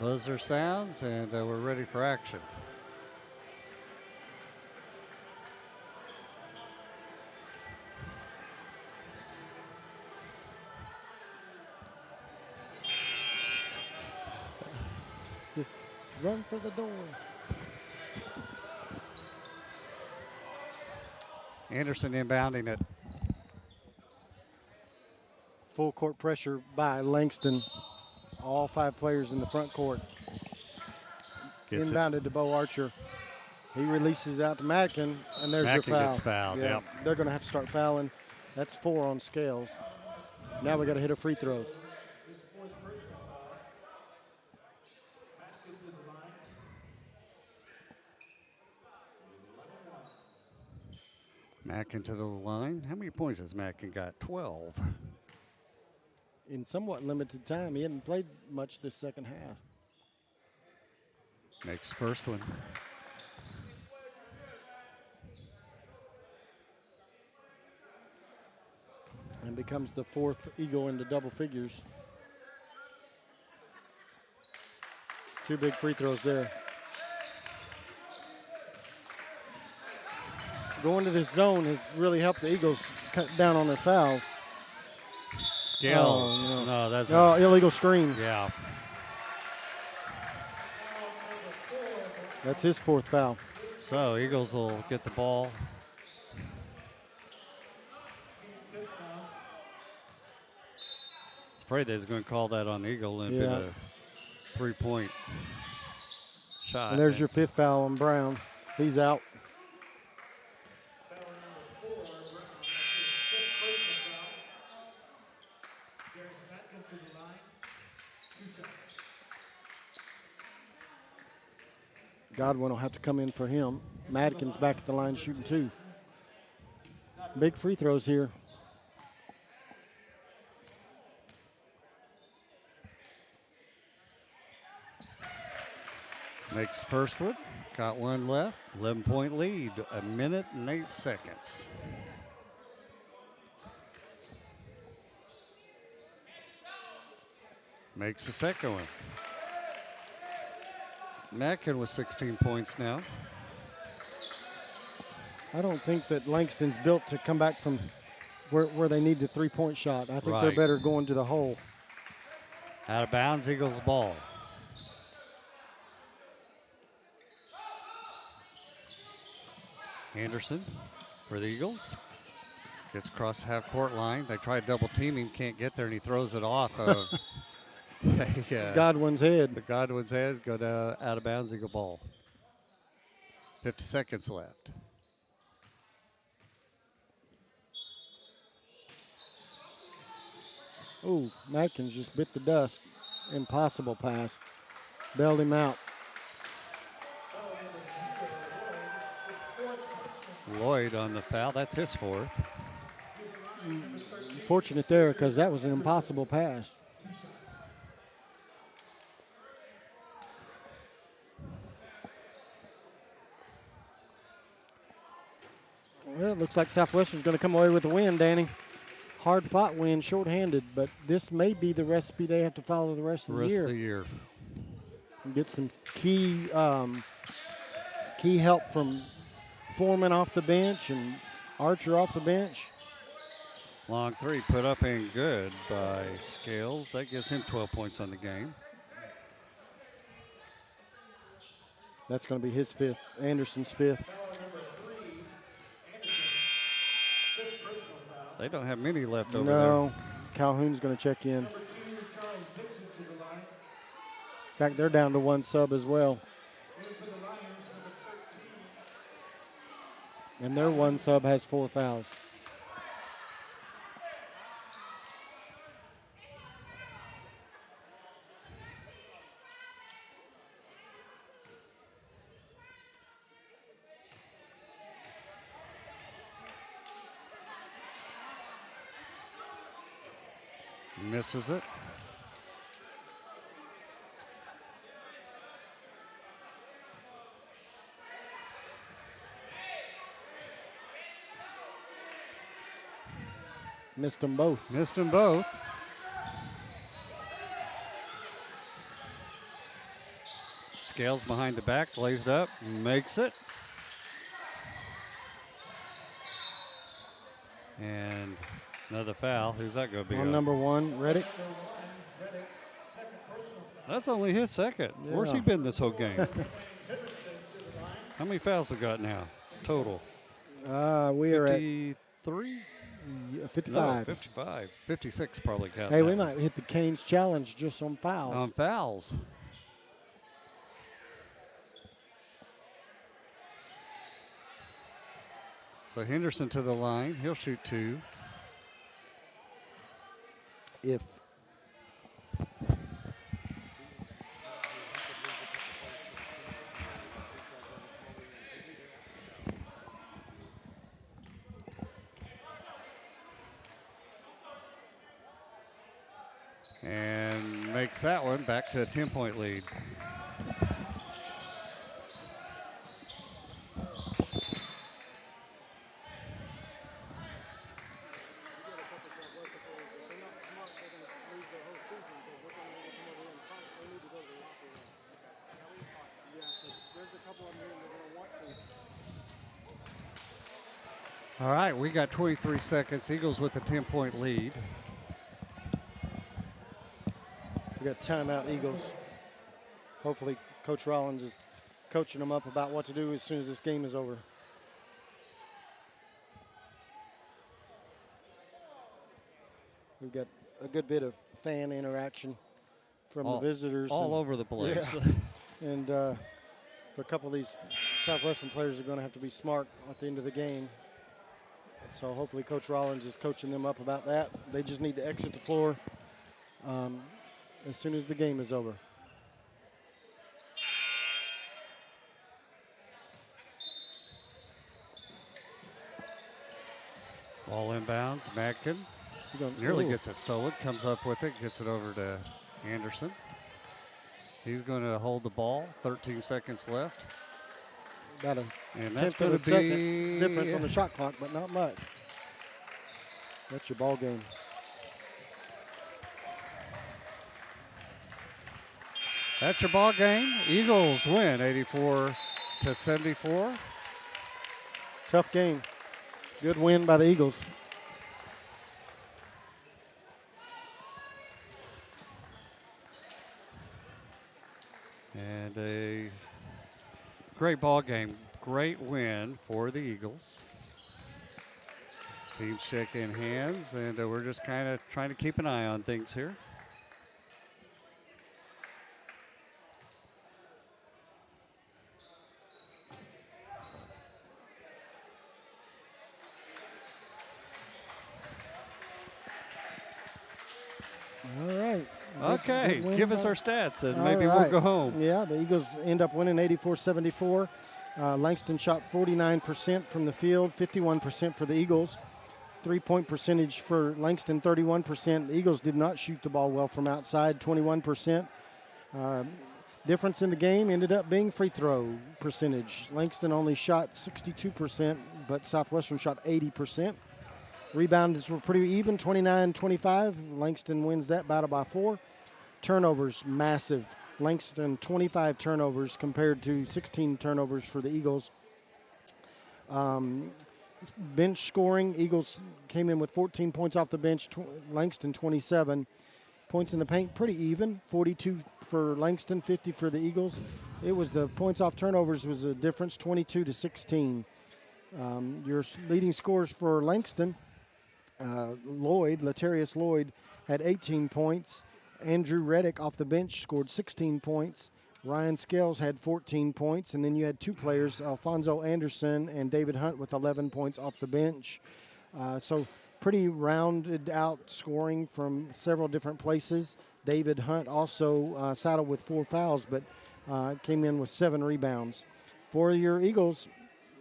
Buzzer sounds, and we're ready for action. Just run for the door. Anderson inbounding it. Full court pressure by Langston. All 5 players in the front court. Gets Inbounded to Bo Archer. He releases it out to Madkin, and there's your Madkin foul. gets fouled, Yeah, yep. they're going to have to start fouling. That's 4 on Scales. Now we got to hit a free throws. Mackin to the line. How many points has Mackin got? 12. In somewhat limited time, he hadn't played much this second half. Makes first one. And becomes the 4th Eagle into double figures. 2 big free throws there. Going to this zone has really helped the Eagles cut down on their fouls. Scales. Oh, no, that's Oh, illegal screen. yeah. That's his 4th foul. So Eagles will get the ball. I was afraid they was going to call that on the Eagle and Yeah. been a 3-point shot. And there's your 5th foul on Brown. He's out. Godwin will have to come in for him. Madkin's back at the line shooting 2. Big free throws here. Makes first one. Got one left. 11-point lead. 1 minute and 8 seconds. Makes the second one. Mackin with 16 points now. I don't think that Langston's built to come back from where they need the 3-point shot. I think they're Right. better going to the hole. Out of bounds, Eagles ball. Anderson for the Eagles. Gets across the half-court line. They try double teaming, can't get there, and he throws it off of Godwin's head. the Godwin's head. Go down out of bounds, Eagle ball. 50 seconds left. Ooh, Madkins just bit the dust. Impossible pass. Bailed him out. Lloyd on the foul. That's his 4th. Fortunate there because that was an impossible pass. Well, it looks like Southwestern's going to come away with the win, Danny. Hard-fought win, short-handed, but this may be the recipe they have to follow the rest of the year. Of the year. And get some key help from Foreman off the bench and Archer off the bench. Long 3 put up and good by Scales. That gives him 12 points on the game. That's going to be his 5th, Anderson's 5th. They don't have many left over No, Calhoun's going to check in. In fact, they're down to 1 sub as well. And their 1 sub has 4 fouls. there. Misses it. Missed them both. Missed them both. Scales behind the back, glazed up, makes it. And another foul. Who's that going to be On number 1, Reddick. That's only his second. Yeah. Where's he been this whole game? How many fouls we got now total? We are at 53? 55. No, 55. 56 probably counting. Hey, we that. might hit the Canes challenge just on fouls. On fouls. So Henderson to the line. He'll shoot 2. If And makes that one back to a 10-point lead. All right, we got 23 seconds. Eagles with a 10-point lead. we got timeout, Eagles. Hopefully, Coach Rollins is coaching them up about what to do as soon as this game is over. We've got a good bit of fan interaction from the visitors. All over the place. Yeah. And for a couple of these Southwestern players are going to have to be smart at the end of the game. So hopefully Coach Rollins is coaching them up about that. They just need to exit the floor as soon as the game is over. Ball inbounds. Madkin nearly gets it stolen. Comes up with it. Gets it over to Anderson. He's going to hold the ball. 13 seconds left. About a And that's tenth going of a to second be difference on the shot clock, but not much. That's your ball game. That's your ball game. Eagles win 84-74. Tough game. Good win by the Eagles. And a great ball game. Great win for the Eagles. Teams shaking hands, and we're just kind of trying to keep an eye on things here. All right. Okay, Good win give us by- our stats, and All maybe right. we'll go home. Yeah, the Eagles end up winning 84-74. Langston shot 49% from the field, 51% for the Eagles. 3-point percentage for Langston, 31%. The Eagles did not shoot the ball well from outside, 21%. Difference in the game ended up being free throw percentage. Langston only shot 62%, but Southwestern shot 80%. Rebounds were pretty even, 29-25. Langston wins that battle by 4. Turnovers, massive. Langston, 25 turnovers compared to 16 turnovers for the Eagles. Bench scoring, Eagles came in with 14 points off the bench, Langston 27. Points in the paint, pretty even, 42 for Langston, 50 for the Eagles. It was the points off turnovers was a difference, 22-16. Your leading scores for Langston, Latarius Lloyd had 18 points. Andrew Reddick off the bench scored 16 points. Ryan Scales had 14 points. And then you had 2 players, Alfonso Anderson and David Hunt, with 11 points off the bench. So pretty rounded out scoring from several different places. David Hunt also saddled with 4 fouls, but came in with 7 rebounds. For your Eagles,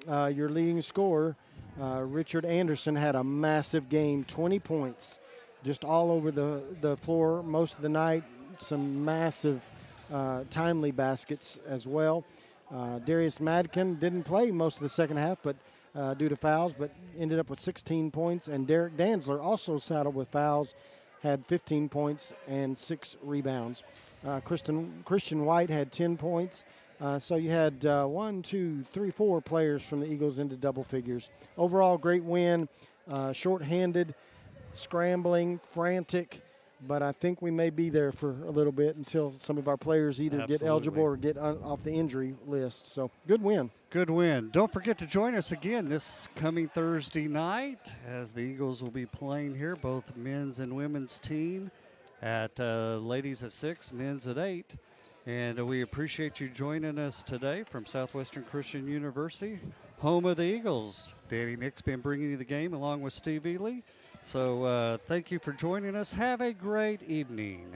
your leading scorer, Richard Anderson, had a massive game, 20 points, just all over the floor most of the night. Some massive timely baskets as well. Darius Madkin didn't play most of the second half, but due to fouls, but ended up with 16 points. And Derek Danzler also saddled with fouls, had 15 points and 6 rebounds. Christian White had 10 points. So you had 4 players from the Eagles into double figures. Overall, great win. Short-handed, scrambling, frantic, but I think we may be there for a little bit until some of our players either get eligible or get off the injury list. So good win. Good win. Don't forget to join us again this coming Thursday night as the Eagles will be playing here, both men's and women's team at ladies at 6, men's at 8. And we appreciate you joining us today from Southwestern Christian University, home of the Eagles. Danny Nick's been bringing you the game along with Steve Ely. So thank you for joining us. Have a great evening.